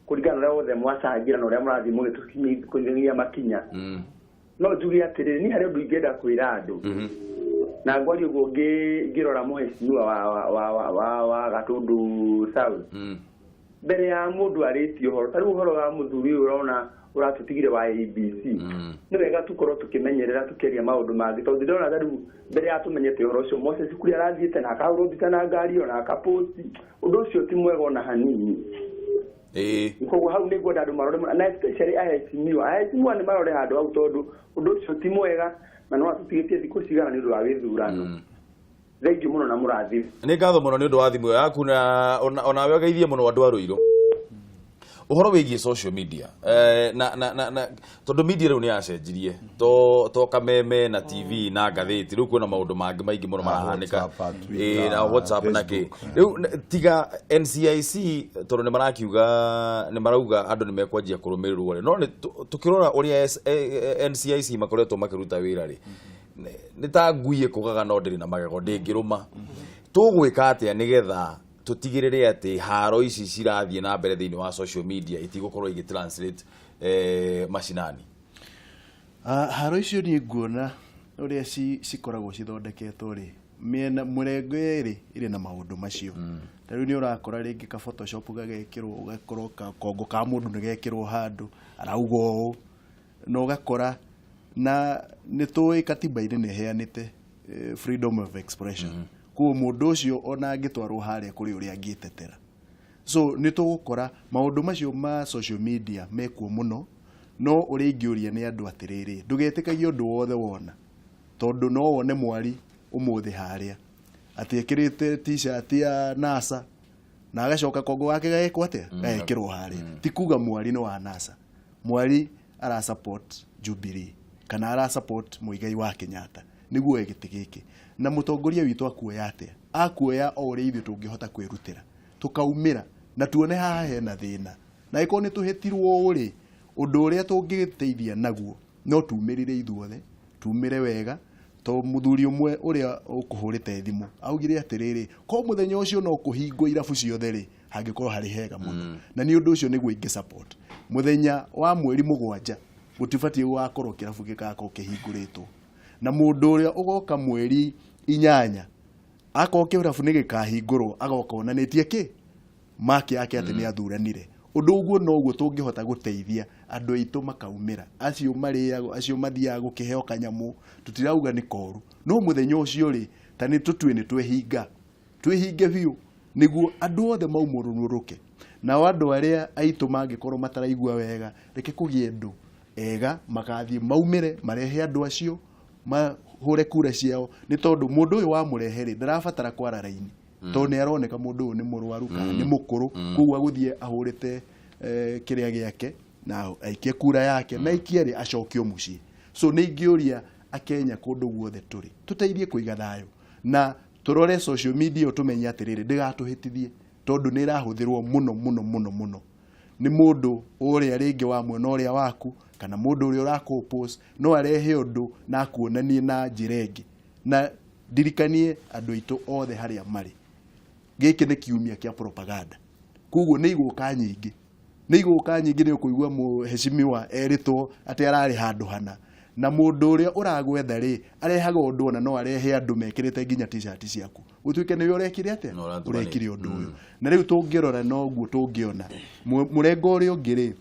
kuringana na wothe mwacangira na uria murathi mugitukinyia makinya no njuge atiriri ni hari undu ingenda kwira andu na ngwari uguo ngirora muhecimiwa wa Gatundu South mbere ya mundu aritio horo tari uhoro wa muthuri urona uratutigire wa ABC ni wega tukorwo tukimenyerera tukeria maundu mangi tondu ndona tari mbere ya tumenyete horo ucio Moses kuri arathiite na akauro mbita na ngari ona akaposti undu ucio ti mwega ona hanini kwa hau ni gwenda andu marore na especially ahecimiwa ni marore handu hau tondu undu ucio ti mwega na no atutigitie thiku cigana ni undu wa withurano thengi muno na murathi ni ngatho muno ni undu wa thimu yaku na onawe ugeithie muno andu a Ruiru uhoro wigie social media na tondu media riu ni yacenjirie to Kameme na TV na ngathiti riu kwina maundu mangi maingi muno marahanika na WhatsApp na ki riu tiga NCIC tondu ni marauga andu ni mekwanjia kurumirirwo no tukirora uria NCIC makoretwo makiruta wira ri ni ta nguie kugaga no ndiri na magego ndingiruma tugwika atia nigetha tutigirire ati haro ici cirathie na mbere thiini wa social media itigukorwo igitranslate mashinani haro icio ni nguona uria cikoragwo cithondeketwo ri miena murengo iri iri na maundu macio riu ni urakora ringi ka photoshop gagekirwo ugakorwo kongo ka mundu ni gekirwo handu arauga uu no ugakora na ni tuwi katiba-ini ni heanite freedom of expression kwa mundu ucio ona angitwarwo haria kuri uria angitetera so ni tugukora maundu macio ma social media mekuo muno no uri ingiuria ni andu atiriri ndugetikagie undu wothe wona tondu no wone mwari umuthi haria ati ekirite t-shirt ya NASA na agacoka kongo wake gagekwo atia gagekirwo haria ti kuga mwari no wa NASA mwari ara support Jubilee kana ara support Muigai wa Kenyatta niguo egiti giki na mutongoria witu akuoya atia akuoya o uri ithu tungihota kwirutira tukaumira na tuone haha hena thina na iko ni tuhetirwo uri undu uria tungiteithia naguo no tumirire ithuothe tumire wega to muthuri umwe uria ukuhurite thimu augire atiriri ko muthenya ucio no kuhingwo irabu ciothe ri hangikorwo hari hega muno na ni undu ucio niguo ingi support muthenya wa mweri 7 gutibatie gugakorwo kirabu gikako kihinguritwo na mundu uria ugoka mweri 8 akoka kirabu ni gikahingurwo agoka onanitie ki maki yake ati ni athuranire undu uguo no uguo tungihota guteithia andu aitu makaumira acio mariago acio mathiaga gukiheo kanyamu tutirauga ni koru no muthenya ucio ri tani tutue ni twihinge biu niguo andu othe maumururuke na andu aria aitu mangikorwo mataraigua wega reke kugie ndu ega magathie maumire marehe andu acio mahure kura ciao ni tondu mundu uyu wa murehere ndarabatara kwara raini to ni aroneka mundu uyu ni murwaru kana ni mukuru kuwa guthie ahurite kiria giake na aikie kura yake na ikieri acokio mucii so ni ingiuria akenya kundu guothe turi tuteithie kuiga thayo na turore social media utumenye atiriri ndigatuhitithie tondu ni irahuthirwo muno ni mundu uria ringi wa mwena uria waku kana mundu uria urakopost no arehe undu na kuonanie na njiregi na dirikanie andu aitu othe haria mari giki ni kiumia kia propaganda kuguo ni iguka nyingi ni ukuigua muheshimiwa eritwo ati arari handu hana na mundu uria uragwetha ri arehaga undu ona no arehe andu mekirite nginya t-shirt ciaku utuike niwe urekire atia urekire undu uyu na riu tungirora noguo tungiona murengo uri ungiri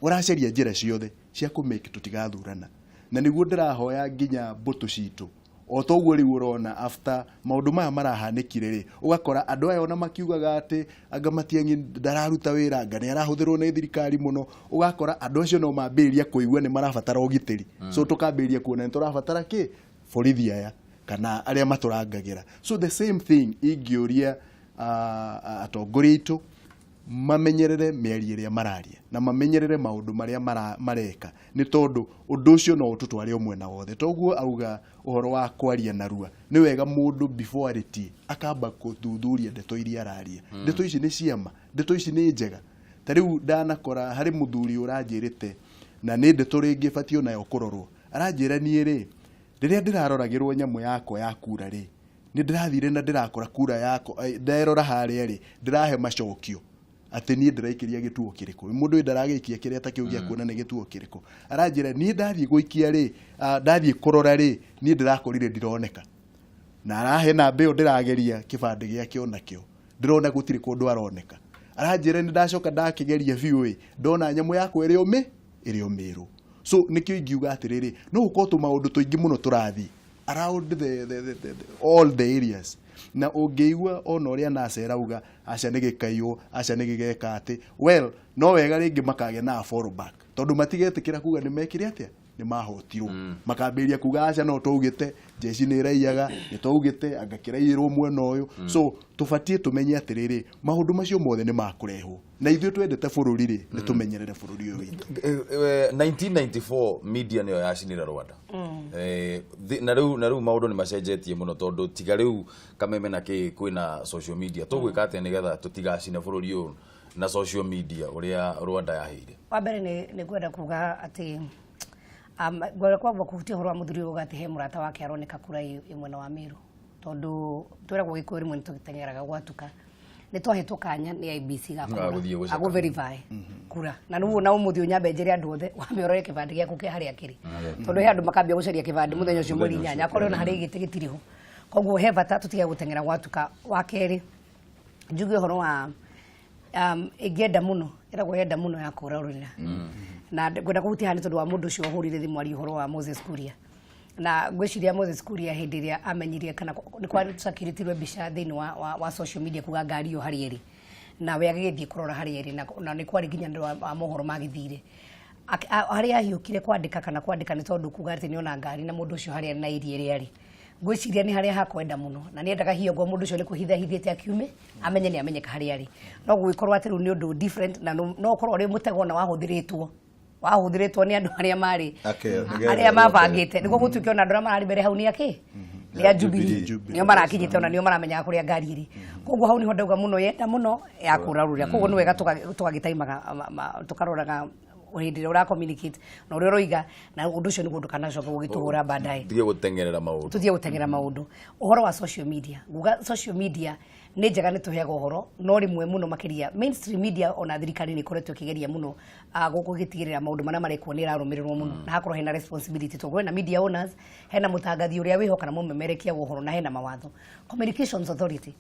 uraceria njira ciothe cia kumake tutigathurana na niguo ndirahoya nginya mbutu citu o toguo riu urona after maundu maya marahanikire ri ugakora andu aya ona makiugaga ati anga Matiang'i ndararuta wira anga ni arahuthirwo ni thirikari muno ugakora andu acio no mambiria kuigua ni marabatara ugitiri so tukambiria kuona ni turabatara ki borithi aya kana aria maturangagira so the same thing ingiuria atongoria itu mamenyerere miario iria mararia na mamenyerere maundu maria mareka ni tondu undu ucio no ututware omwena wothe toguo auga uhoro wa kwaria narua ni wega mundu before ariti akamba kuthuthuria ndeto iria araria ndeto ici ni ciama ndeto ici ni njega tariu ndanakora hari muthuri uranjirite na ni ndeto ringi fatio nayo kurorwo aranjira nie ri riria ndiraroragirwo nyamu yako ya kura ri ni ndirathire na ndirakora kura yako nderora haria ri ndirahe macokio ati ni ndiraikiria gituo kiriko mundu ndaragikia kiria takiugia kuona ni gituo kiriko aranjira ni ndathie guikia ri ndathie kurora ri ni ndirakorire ndironeka na arahe na mbeo ndirageria kibande giake onakio ndirona gutiri kundu aroneka aranjira ni ndacoka ndakigeria biu ndona nyamu yako iri omiru so nikio ingiuga atiriri no ukotu maundu tuingi muno turathi around all the areas na ungeigua ona uria nacera uga aca ni gikaio aca ni gigeka ati well no wega ringi makage na fall back tondu matigetikira kuga ni mekire atia ni mahotirwo makambiria kuga aca no tugite jeshi ni raiyaga ni tugite angakirairwo mwena uyu so tufatie tumenye atiriri maundu macio mothe ni makurehwo na ithuĩ twendete bururi ri ni tumenyerere bururi uyu witu 1994 media niyo yacinira Rwanda na riu maundu ni macenjetie muno tondu tiga riu kameme na ki kwina social media tugwika atia nigetha tutigacine bururi uyu na social media uria Rwanda yaheire wa mbere ni gwenda kuga ati gwenda kwamba kuhutia horo wa muthuri ugati he murata wake aroneka kura imwena wa Meru tondu twera gugikwo rimwe nitutengeraga gwatuka ni twahetwo kanya ni IBC gago verify kura na nuo na umuthi unyambe njeri andu othe wambiorore kibandi giaku ke haria kiri tondu he andu makambia gucaria kibandi muthenya ucio mweri nyanya akorwo na hari gite gitiriho koguo he bata tutige gutengera gwatuka wa keri njuge horo wa igenda muno eragwo yenda muno ya kura urira na gwenda kuhutia hani tondu wa mundu ucio hurire thimu ari horo wa Moses Kuria na gwiciria Moses Kuria hindi ria amenyirie kana ni kwa sakiritirwe bica thiini wa social media kuga ngari yo hari eri na we agithie kurora hari eri na ni kwari nginya ndu wa mohoro magithire hari ahiukire kwandika kana kwandika ni tondu kuga ati ni ona ngari na mundu ucio hari na iri eri ari gwiciria ni hari hakwenda muno na ni endaga hiyo go mundu ucio ni kuhitha hithiete akiume amenye ni amenyeka hari ari no gwikorwa ati ni undu different na no korwo ri mutego na wahuthiritwo ni andu aria mari aria mabangite niguo gutuike ona andu marari mbere hau ni aki ni a Jubilee nio marakinyite ona nio maramenya kuria ngari iri koguo hau ni ho ndauga muno yenda muno ya kuraruria koguo ni wega tugagitaimaga tukaroraga uhindire ura communicate na uri roiga na undu ucio niguo ndukanacoka gugituhura baadaye tuthie gutengera maundu uhoro wa social media guga social media ni njega ni tuheaga uhoro no rimwe muno makiria mainstream media ona thirikari ni koretwo kigeria muno guku gitigirira maundu mana marekwo ni rarumirirwo muno na hakorwo hena responsibility to gwena media owners hena mutangathi uria wihoka na mumemerekia uhoro na hena mawatho communications authority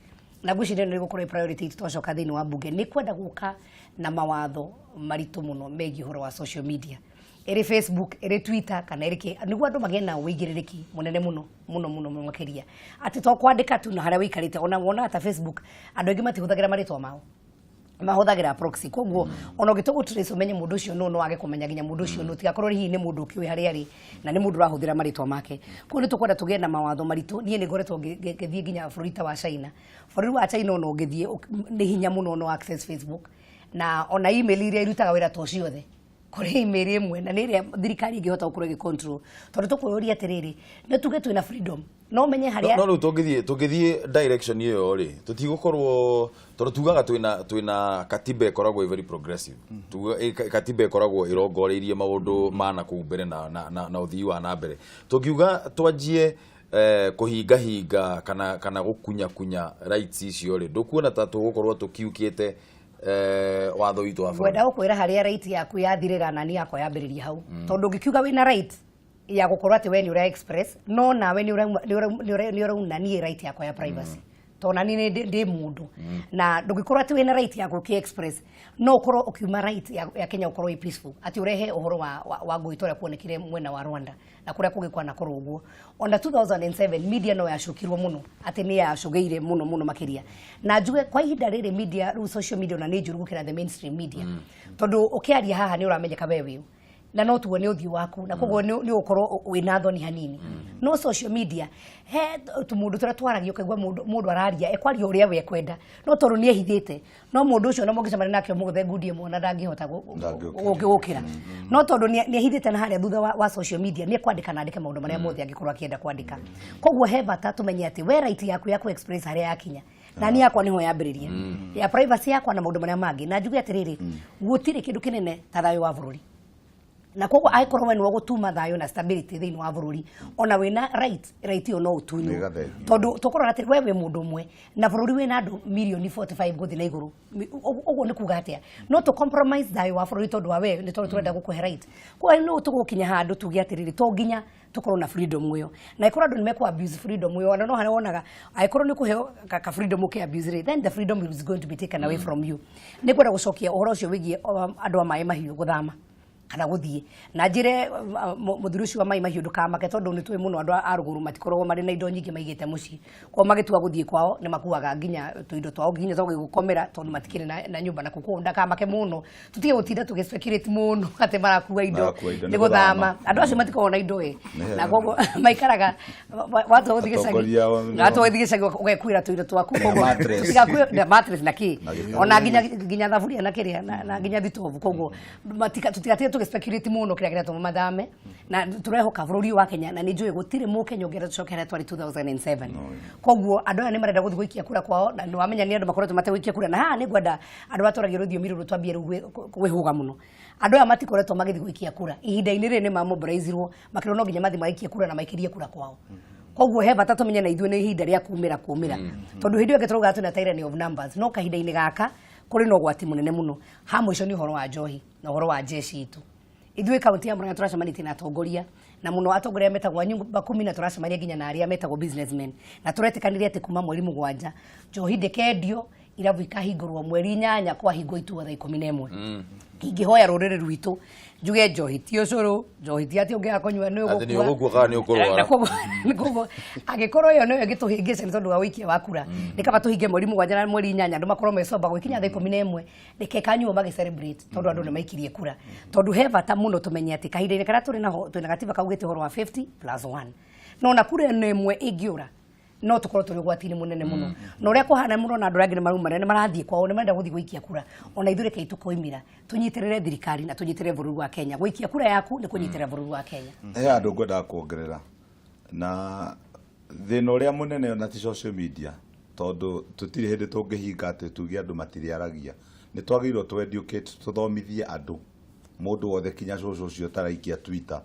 na gwicire ni gukorwo priority twacoka thiini wa bunge ni kwenda guka na mawatho maritu muno megi uhoro wa social media eri Facebook eri Twitter kana eri niguo andu magena wigiririki munene muno makiria ati to kwandika tu na haria wikarite ona wona ata Facebook andu ingi matihuthagira maritwa mao mahuthagira proxy koguo ona ugitugu trace umenye mundu ucio no wage kumenya ginya mundu ucio no tigakorwo hihi ni mundu kiwi haria ari na ni mundu rahuthira maritwa make ko ni tukwenda tugie na mawatho maritu nie ni ngoretwo ngithie ginya burita wa China bururi wa China no ngithie ni hinya muno no access Facebook na ona email iria irutaga wira to ciothe kuri email imwe na niria thirikari ingihota gukorwo gicontrol tondu tukuyoria atiriri ni tuge twina freedom no menye haria no tugithie direction iyo ri tutigukorwo tondu tugaga twina katiba ikoragwo very progressive katiba ikoragwo irongoreirie maundu mana ku mbere na uthii wa na mbere tugiuga twanjie kuhinga kana gukunya rights icio ri ndukuona ta tugukorwo tukiukite watho witu wa gwenda ukwira haria right yaku yathirira na ni yako yambiriria hau tondu ngikiuga wina right ya gukorwo ati we ni ura express no nawe ni ura ni right yakwa ya privacy tona ni ndi mundu na ndugikorwo ati we na right ya guki express no ukorwo ukiuma right ya Kenya ukorwo i peaceful ati urehe uhoro wa goitoria kuonekire mwena wa Rwanda na kuria kugikwa na korwo ona 2007 media no yashukirwo muno ati ni yashugeire muno makiria na njuge kwa ihinda riri media ru social media na ni njuru gukira the mainstream media tondu ukiaria haha ni uramenyeka wewe na no tuone uthio waku na koguo ni ukorwo wina thoni hanini no social media he tumundu tura twaragio kaigwa mundu araria ekwaria uria we kwenda no tondu ni ehithite no mundu ucio na mugicamana nake muguthe ngundie mona ndangihota gukira no tondu ni ehithite na haria thutha wa social media ni kwandika na andike maundu maria mothe angikorwo akienda kwandika koguo he bata tumenye ati we right yaku ya ku express haria yakinya na ni yakwa niho yambiriria ya privacy yakwa na maundu maria mangi na njuge atiriri gutire kindu kinene ta thayo wa bururi na koguo aikorwo we ni gutuma thayo na stability thiini wa bururi ona wina right yo no utunyu tondu tukorwo ati wewe mundu mwe na bururi wina andu milioni 45 guthi na iguru uguo ni kuga atia no to compromise thayo wa bururi tondu wa we ni tondu turenda gukuhe right kwa no tugukinya handu tugi atiriri to nginya tukorwo na freedom yo na ikorwo andu nimekwa abuse freedom yo na no hana wonaga aikorwo ni kuheo ka freedom ke abuse then the freedom is going to be taken away from you ni kwenda gucokia uhoro ucio wigie andu a mai mahiu guthama kana guthie na njire muthuri ucio wa mai mahiu ndukamake tondu ni twi muno andu a ruguru matikorwo mari na indo nyingi maigite muci kwa magitua guthie kwao ni makuaga nginya tuindo twao nginya twa gukomera tondu matikire na nyumba na kuko ndakamake muno tutige gutinda tugispekulate muno ate marakua indo ni guthama andu acio matiko na indo na gogo maikaraga watu guthigecagia watu guthigecagia ugekwira tuindo twaku na mattress na ki ona nginya thaburia na kiria na nginya thitovu koguo tutigate speculate muno kira tumathame na turehoka bururi wa Kenya na ni njui gutire mu Kenya ngera tucokera twari 2007 koguo andu aya ni marenda guthiguikia kura kwao na ni wamenya ni andu makoretwo mateguikia kura na ha ni gwenda andu atoragio ruthio miru twambie kwihuga muno andu aya matikoretwo magithiguikia kura ihinda-ini riri ni mamobilizirwo makiro no nginya mathi maikie kura na maikirie kura kwao koguo he bata tumenye na ithuĩ ni ihinda ria kumira tondu hindi yake turuga tuna tyranny of numbers no kahinda-ini gaka kuri no gwati munene muno ha mwisho ni horo wa njohi na horo wa jeshi itu ithuĩ kaunti ya Murang'a turacemanĩtie na atongoria na muno atongoria metagwo nyumba 10 na turacemania nginya na aria metagwo businessmen na turetikanirie ati kuma mweri mugwanja njohi ndekendio irabu ikahingurwo mweri 8 kwa hingo itua thaa 11 ingihoya ruriri rwitu njuge njohi ti ucuru njohi ti ati ungia konywa ni ugukua ati ni ugukua kana ni ukurwara koguo agikorwo yo no gituhingice ni tondu wa wikia wa kura ni kaba tuhinge mweri mugwanja na mweri 8 andu makorwo mecomba gwikinya thaa 11 reke kanyuo magi celebrate tondu andu ni maikirie kura tondu he bata muno tumenye ati kahinda-ini kana turi naho twina gatiba kaugite horo wa 50+1 no na kura nemwe ingiura no tukorwo turi gwatini munene muno no uria kuhana muno na andu rangi ni marumana ni marathie kwao ni marenda guthii gwikia kura ona ithure kai tukoimira tunyitirire thirikari na tunyitirire bururi wa Kenya gwikia kura yaku ni kunyitirira bururi wa Kenya andu ngwenda kuongerera na thina uria munene na ti social media tondu tutiri hindi tungihinga ati tuge andu matiriaragia ni twagirwo tu educate tuthomithie andu mundu wothe kinya ucio taraikia Twitter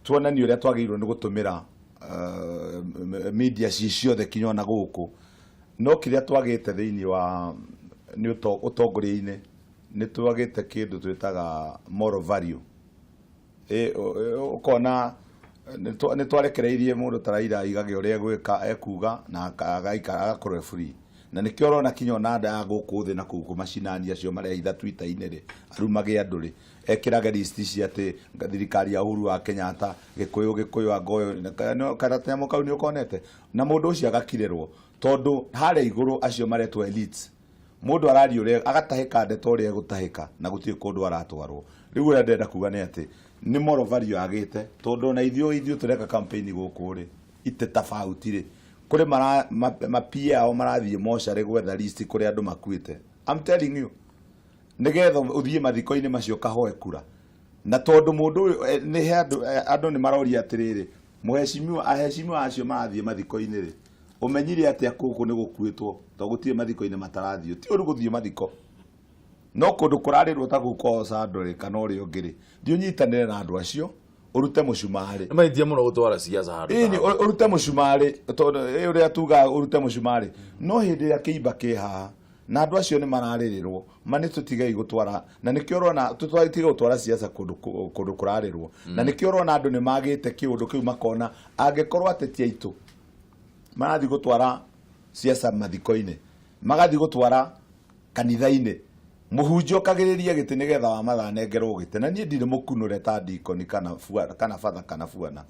tuonanie uria twagirwo ni gutumira media ciothe kinya na guku no kiria twagite thiini wa ni utongoria-ini ni twagite kindu twitaga moral value ukona ni twarekereirie mundu taraira igage uria gwika ekuga na agakorwo free na nikio rona kinya na nda ya guku thi na kuku macinani acio mareitha Twitter-ini ri arumage andu ri ekirage list cia ati thirikari ya Uhuru wa Kenyatta gikuyu agoyo karate mo kau ni ukonete na mundu ucio agakirerwo tondu hare iguru acio maretwo elites mundu arari uria agatahika ndeto uria gutahika na gutie kundu aratwarwo riu uria ndenda kuga ni ati ni moral value agite tondu na ithuĩ tureka campaign guku ri ite tofauti ri kuri mapia ao marathie mochari gwetha list kuri andu makuite I'm telling you nigetha uthie mathiko-ini macio kahoe kura na tondu mundu ni he andu ni maroria atiriri aheshimiwa acio marathie mathiko-ini ri umenyire ati akuku ni gukuitwo to gutie mathiko-ini matarathio ti uru guthie mathiko no kundu kurarirwo ta guko sandore kana uri ungiri ndiunyitanire na andu acio urute mucumari maitie muno gutwara siasa handu ini urute mucumari tondu uria tuga urute mucumari no hindi ya kiimba ki haha na andu acio ni mararirwo mani tutigai gutwara na nikio rona tutwatiga gutwara siasa kundu kurarirwo na nikio rona andu ni magite kiundu kiu makona angekorwo ateti aitu marathi gutwara siasa mathiko-ini magathi gutwara kanitha-ini muhunjio kagiriria giti nigetha wa mathanengerwo giti na nie ndire mukunure ta dikoni kana fatha kana fuana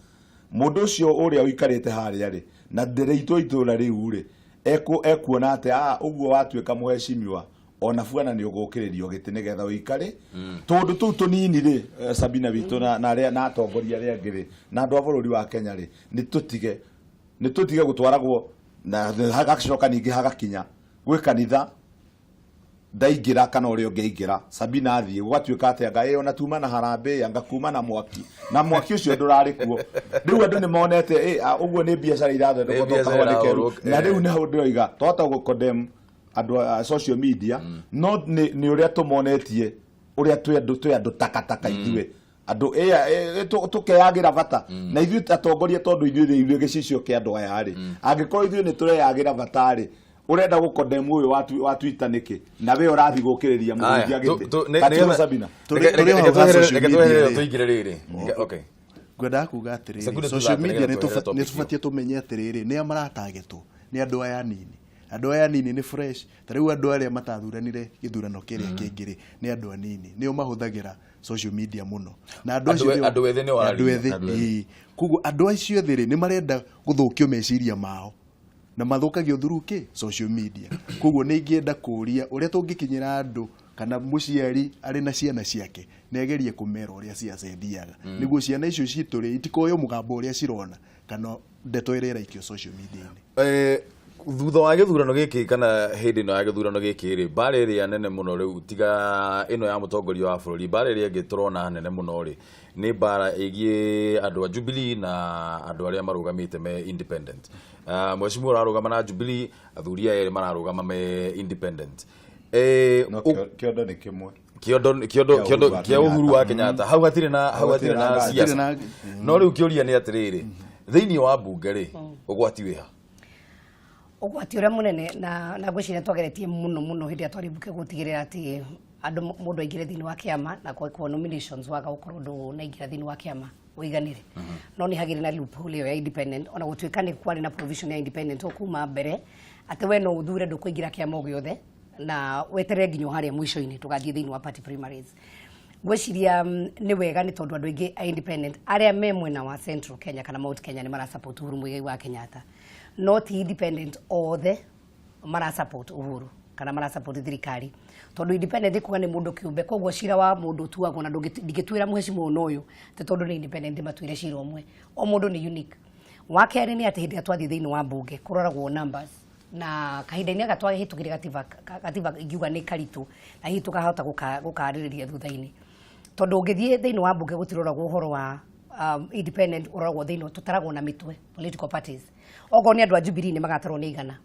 mundu ucio uria uikarite haria ri na ndireitwo itura riu ri ekuona ati uguo watuika muheshimiwa ona fuana ni ugukiririo giti nigetha uikare tondu tu tunini ri Sabina witu na aria na atongoria aria ngiri na andu a bururi wa Kenya ri ni tutige gutwaragwo na hagacoka ningi hagakinya gwi kanitha ndaigira kana uri ungiingira Sabina athie gwatuika ati anga ona tuma na harambe anga kuma na mwaki ucio ndurari kuo riu andu ni monete uguo ni biacara irathondekwo thoko na riu ni hau ndiraiga twata gu condemn andu social media no ni uria tumonetie uria twi andu takataka ithuĩ andu tukeyagira bata na ithuĩ atongoria tondu ithuĩ gicicio kia andu aya ri angikorwo ithuĩ ni tureyagira bata ri urenda gukodem uyu wa Twitter niki na we urathi gukiriria muhunjia giti Katiba Sabina tuigire riri okay gwenda kuga atiriri social media ni tufatie tumenye atiriri ni amaratargetwo ni andu aya nini andu aya nini ni fresh tariu andu aria matathuranire githurano kiria kingiri ni andu anini nio mahuthagira social media muno na andu ethĩ ni wari kugu andu acio thiri ni marenda guthukio meciria mao na mathukagio through social media koguo ni ngienda kuria uria tungikinyira andu kana muciari ari na ciana ciake negerie kumera uria ciacendiaga niguo ciana icio cituri itikoyo mugambo uria cirona kana ndeto irera ikio social media thutha wa githurano giki kana hindi no ya githurano giki ri bare ria nene muno riu tiga ino ya mutongoria wa bururi bare ria ngiturona nene muno ri ni bara igie andu a Jubilee na andu aria marugamite me independent mheshimiwa ararugama na Jubilee athuria eri mararugama me independent kiondo ni kimwe kiondo kia Uhuru wa Kenyatta hau hatire na siasa no riu kioria ni atiriri thiini wa bunge ri ugwati wiha ugwati uria munene na gwiciria twageretie muno hindi atwari buke gutigirira ati andu mundu aingire thiini wa kiama na kwa nominations waga ukorwo ndu na ingira thiini wa kiama uiganire no ni hagire na loophole ya independent ona gutwikane kwari na provision ya independent okuma mbere ati we no uthure ndu kuingira kiama giothe na wetere nginyo haria mwisho-ini tugathie thiini wa party primaries gwiciria ni wega ni tondu andu aingi independent aria me mwena wa Central Kenya kana Mount Kenya ni mara support Uhuru Muigai wa Kenyatta not independent othe mara support Uhuru kana mara support thirikari tondu independent kuga ni mundu kiumbe koguo cira wa mundu tuago na ndingitwira muheshimiwa uyu te tondu ni independent matwire cira umwe o mundu ni unique wa keri ni ati hindi atwathi thiini wa bunge kuroragwo numbers na kahinda-ini gatwa hitukire gatiba ingiuga ni karitu na hitu kahota gukaririria thutha-ini tondu ungithie thiini wa bunge gutiroragwo uhoro wa independent uroragwo thiini tutaragwo na mitwe political parties ogo ni andu a Jubilee ni magatarwo ni igana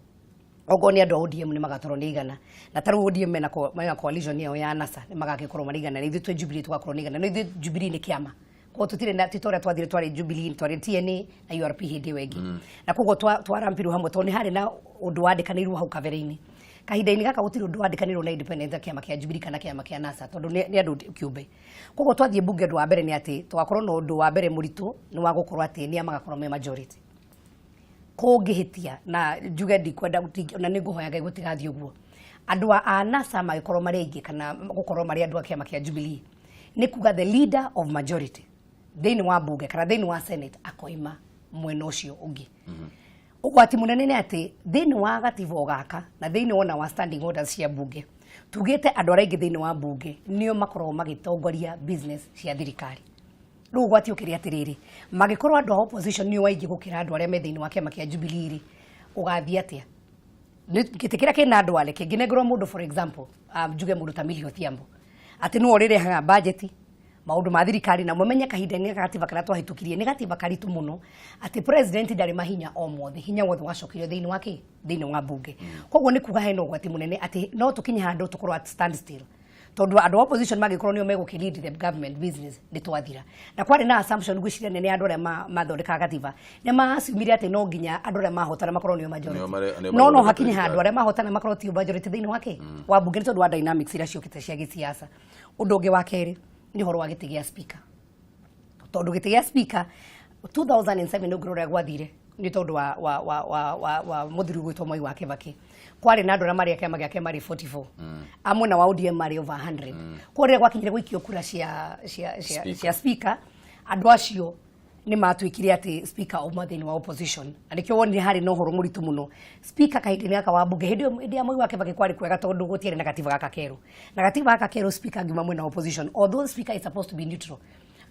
ogo ni andu a ODM ni magatarwo ni igana na taru ODM mena coalition yao ya NASA ni magagikorwo mari igana na ithu twe Jubilee tugakorwo ni igana na ithu Jubilee ni kiama ko tutire na titoria twathire twari Jubilee twari TNA na URP hindi wengi na koguo twarampiru hamwe toni hari na undu wandikanirwo hau kabere-ini kahinda-ini gaka gutire undu wandikanirwo na independent kiama kia Jubilee kana kiama kia NASA tondu ni andu kiumbe koguo twathie bunge undu wa mbere ni ati twakorwo no undu wa mbere muritu ni wa gukorwo ati ni amagakorwo me majority kungihitia na njuge ndikwenda na ninguhoya Ngai gutigathio guo andu a NASA magikorwo mari aingi kana gukorwo mari andu a kiama kia Jubilee ni kuga the leader of majority thiini wa bunge kana thiini wa Senate akoima mwena ucio ungi ugwati munene ni ati thiini wa gatiba gaka na thiini wona wa standing orders cia bunge tugite andu aria aingi thiini wa bunge nio makorwo magitongoria business cia thirikari riu ugwati ukiri atiriri magikorwo andu a opposition nio waingi gukira andu aria me thiini wa kiama kia Jubilee ri ugathie atia gitikira kina andu ale kingi negro mundu for example njuge mundu ta Millie Odhiambo ati no orire ha budget maundu ma thirikari na mumenye kahinda-ini gatiba kana twahitukirie ni gatiba karitu muno ati president ndari mahinya o mothe hinya wothe wacokirio thiini wa bunge koguo ni kuga hena ugwati munene ati no tukinye handu tukorwo at stand still tondu andu opposition magikorwo nio megukilid the government business nitwathira na kwari na assumption gwiciria nene andu aria mathondeka gatiba ne maasumire ati no nginya andu aria mahotana makorwo nio majority no hakinye handu aria mahotana makorwo ti majority thiini wake wa bunge tondu wa dynamics iria ciokite cia gisiasa undu ungi wa keri ni horo wa gitigia speaker tondu gitigia speaker 2007 ndio ngirora gwathire ni tondu wa muthiru gwitwo Mwai wa Kibaki kwari na ndora mari yake magiake mari 44 amwe na wa ODM mari over 100 kwore gwakinyire gwikio kura cia speaker andu acio ni matwikire ati speaker o mathini wa opposition alikio woni hari no horo muritu muno speaker kaidini aka wa bunge hindi ya Mwai wa Kibaki kwari kwega tondu gutiere na katiba gaka keru na katiba gaka keru speaker ngima mwe na opposition although speaker is supposed to be neutral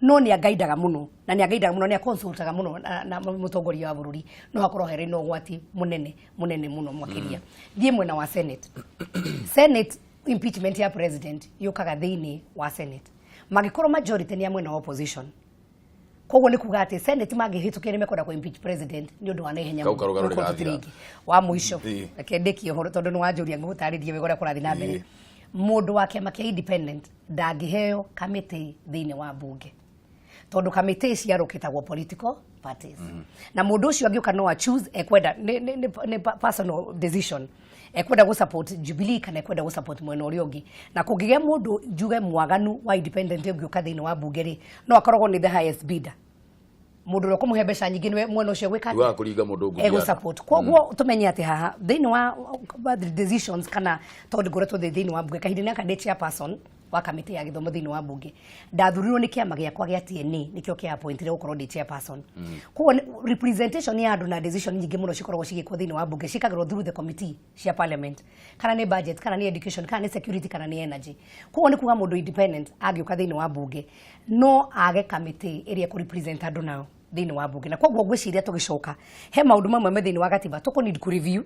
no ni agaidaga muno na ni agaidaga muno ni akonsultaga muno na mutongoria wa bururi no hakorwo here no gwati munene muno mwakiria thie mwena wa senate senate impeachment ya president yukaga thiini wa senate magikorwo majority ni amwe na opposition koguo ni kuga ati senate magihitukia ni mekwenda ku impeach president ni undu wa naihenya wa muisho akendeki horo tondu ni wanjuria ngutaririe wegora kurathi na mbere mundu wa kiama kia independent ndangiheo committee thiini wa bunge tondu committee ciarukitagwo political parties na mundu ucio angiuka no choose ekwenda ni personal decision ekwenda go support Jubilee kana ekwenda go support mwena uria ungi na kugige mundu njuge mwaganu wa independent angiuka thiini wa bunge ri no akoragwo ni the highest bidder mundu ro kumuhe mbeca nyingi ni mwena ucio gwikana wa kuringa mundu ungi ego support koguo tumenye ati haha thiini wa decisions kana tondu ngoretwo thiini wa bunge kahindi naka chairperson wa kamiti ya githomo thiini wa bunge ndathurirwo ni kiama giakwa gia TNA nikio kia appointire gukorwo ndi chairperson koguo representation ya andu na decision nyingi muno cikoragwo cigikwo thiini wa bunge cikagirwo through the committee cia parliament kana ni budget kana ni education kana ni security kana ni energy koguo ni kuga mundu independent agiuka thiini wa bunge no age committee iria ku represent andu nao thiini wa bunge na koguo gwiciria tugicoka he maundu mamwe me thiini wa gatiba tuko need ku review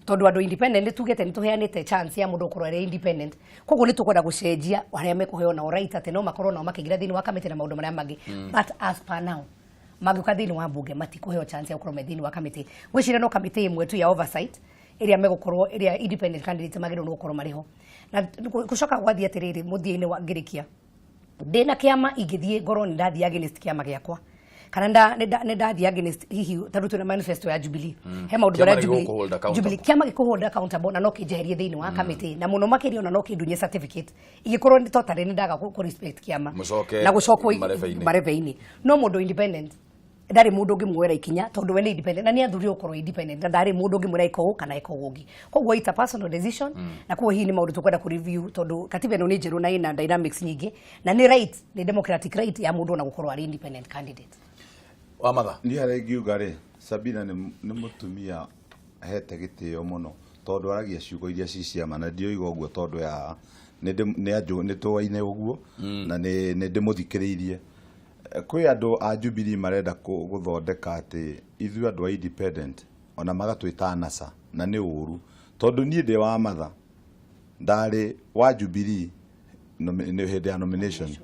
tondu andu independent tugete ni tuheanite chance ya mundu ukorwo ari independent koguo ni tukwenda gucenjia aria mekuheo na right ati no makorwo no makigira thiini wa committee na maundu maria mangi but as per now magiuka thiini wa bunge matikuheo chance ya gukorwo me thiini wa committee gwiciria no committee imwe tu ya oversight iria megukorwo iria independent candidate magirwo no gukorwo mariho na gucoka gwathie atiriri muthie-ini wa ngirikia ndina kiama ingithie ngorwo ni ndathie against kiama giakwa kana ndathie against hihi tarutu na manifesto ya Jubilee he maundu bara Jubilee kiama gikuhold accountable na no kijeherie thiini wa committee na muno makirio na no kindunye certificate igikorwo ni totally ni ndaga ku respect kiama na gucokwo mareve-ini no mundu independent ndari mundu ungi mwera ikinya tondu we ni independent na ni athuri ukorwo independent na ndari mundu ungi mwera iko kana iko ungi koguo ita personal decision na kuo hii ni maundu tukwenda ku review tondu katiba ino ni njeru na ina dynamics nyingi na ni right ni democratic right ya mundu na gukorwo ari independent candidate wa matha ni hare ngiuga ri Sabina ni mutumia hete gitio muno tondu aragia ciugo iria ciciama na ndio igo guo tondu ya ni twaine uguo na ni ndimuthikiriirie kwi andu a Jubilee marenda guthondeka ati ithu andu a independent ona magatwita nasa na ni uru tondu nie ndi wa matha ndari wa Jubilee ni hindi ya nomination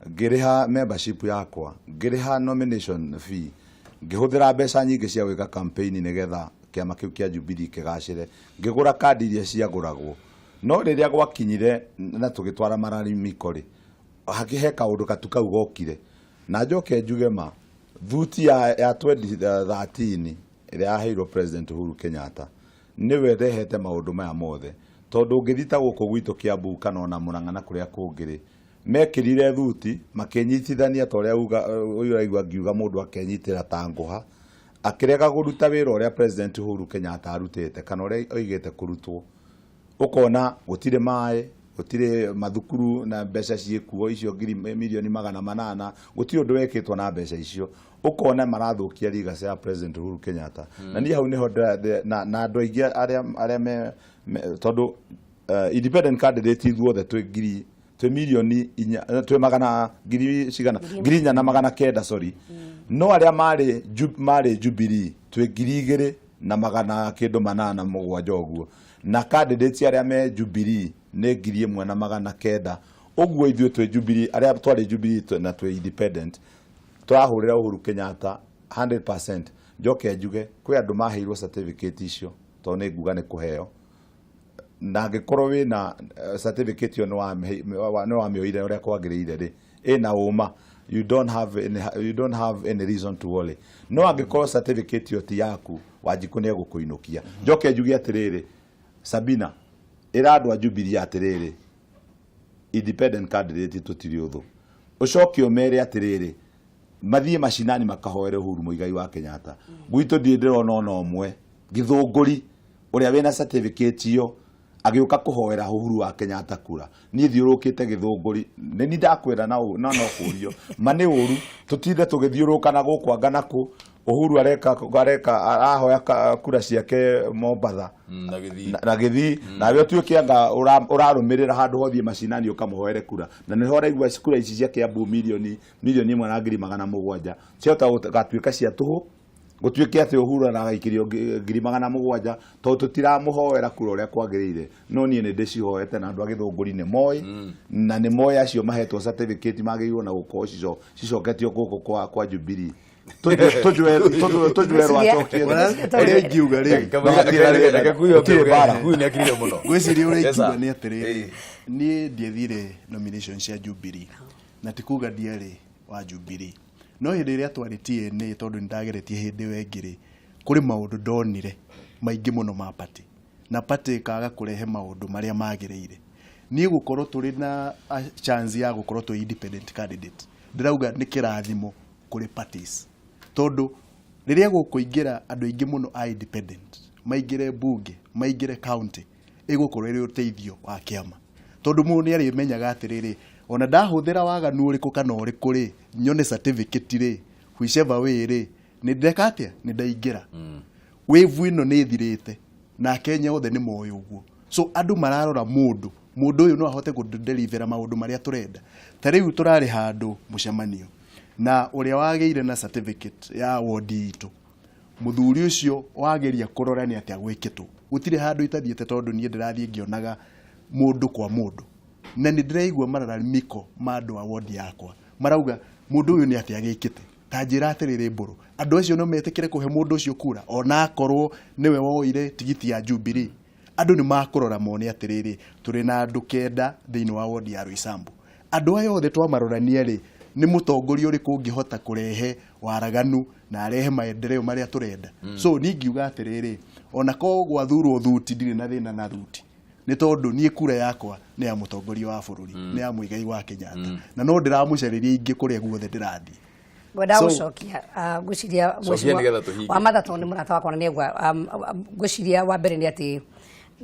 ngiriha membership yakwa ngiriha nomination fee ngihuthira mbeca nyingi cia gwika campaign nigetha kiama kiu kia Jubilee kigacire ngigura kadi iria ciaguragwo no riria gwakinyire na tugitwara marari mikori hakihe kaundu katukau gokire na njoke njuge ma thuti ya 2013 iria yaheirwo president Uhuru Kenyatta niwe rehete maundu maya mothe tondu ngithita guku gwitu Kiambu kana ona Murang'a na kuria kungiri mekirire thuti makinyitithania ta uria uiraigua ngiuga mundu akenyitira ta nguha akirega guruta wira uria president Uhuru Kenyatta arutite kana uria oigite kurutwo ukona gutire mai gutire mathukuru na mbeca ciekuo icio milioni 800 gutire undu wekitwo na mbeca icio ukona marathukia liga cia president Uhuru Kenyatta na ni hau niho na andu aingi aria me tondu independent candidate ithuothe twe milioni 4,900 sorry no aria mari Jubilee twe 2,000 na 807 uguo na candidates aria me Jubilee ne 1,900 uguo ithuĩ twe Jubilee aria twari Jubilee na twe independent twahurira Uhuru Kenyatta 100%. Njoke njuge kwi andu maheirwo certificate icio to ne nguga ne kuheo na ngikorwo wina certificate yo no wa mioire uria kwagirire ri ina uma you don't have any reason to worry. No angikorwo certificate yo ti yaku Wanjiku ne gukuinukia njoke njugi atiriri Sabina ira andu a Jubilee atiriri independent candidate tutiri uthu ucoke umere atiriri mathie mashinani makahoere Uhuru Muigai wa Kenyatta gwitu ndirona ona omwe githunguri uria wina certificate yo agiuka kuhoera Uhuru wa Kenyatta kura ni thiurukite githunguri ni ndakwira na no kurio mane uru tutinde tugithiuruka na gukwanga naku Uhuru areka ahoya kura ciake Mombatha na githi na we tuikianga urarumirira handu hothie macinani ukamuhoere kura na ni hora igwa kura ici cia Kiambu milioni 1.7 ciota gatuika cia tuhu gutuike ati Uhuru aragaikirio 700 to tutiramuhoera kura uria kwagirire no nie ni ndicihoete na andu agithunguri ni moi na ni moi acio mahetwo certificate magirwo na guko cicoketio guko kwa Jubilee tujwe rwacokie ri ngiuga ri gwiciria uri ngiuga ni atiri ni ndiethire nomination cia Jubilee na tikuga ndiari wa Jubilee no hindi ria twaritie ni tondu ndageretie hindi wengiri kuri maundu ndonire maingi muno ma party na party kaga kurehe maundu maria magirire ni gukorwo turi na chance ya gukorwo tu independent candidate ndirauga ni kirathimo kuri parties tondu riria gukuingira andu aingi muno a independent maingire bunge maingire county igukorwo iri uteithio wa kiama tondu mu ni ari menyaga atiriri ona ndahuthira waganu uriku kana uriku ri nyone certificate ri whichever way ri ni ndekatia ni ndaingira wave ino ni thirite na Kenya othe ni moyo uguo so andu mararora mundu uyu no ahote kudeliver maundu maria turenda tariu turari handu mucemanio na uria wageire na certificate ya ward itu muthuri ucio wageria kurora ni atia gwikitwo gutire handu itathiete tondu nie ndirathie ngionaga mundu kwa mundu na ni ndiraigua mararamiko mandu a ward yakwa marauga mundu uyu ni atia gikite tanjira atiriri mburu andu acio no metikire kuhe mundu ucio kura ona akorwo niwe woire tigiti ya Jubilee andu ni makurora mone atiriri turi na andu kenda thiini wa ward ya Roysambu andu ayo othe twamarorania ri ni mutongoria uri kungihota kurehe waraganu na arehe maendeleo maria turenda so ningiuga atiriri ona ko gwathurwo thuti ndire na thina na thuti ni tondu nie kura yakwa ni ya mutongoria wa bururi ni ya Muigai wa Kenyatta na no ndiramucariria ingi kuria guothe ndirathii Gwenda gucokia guciria wa mathato ni murata wakwa ni egwa guciria wa mbere ni ati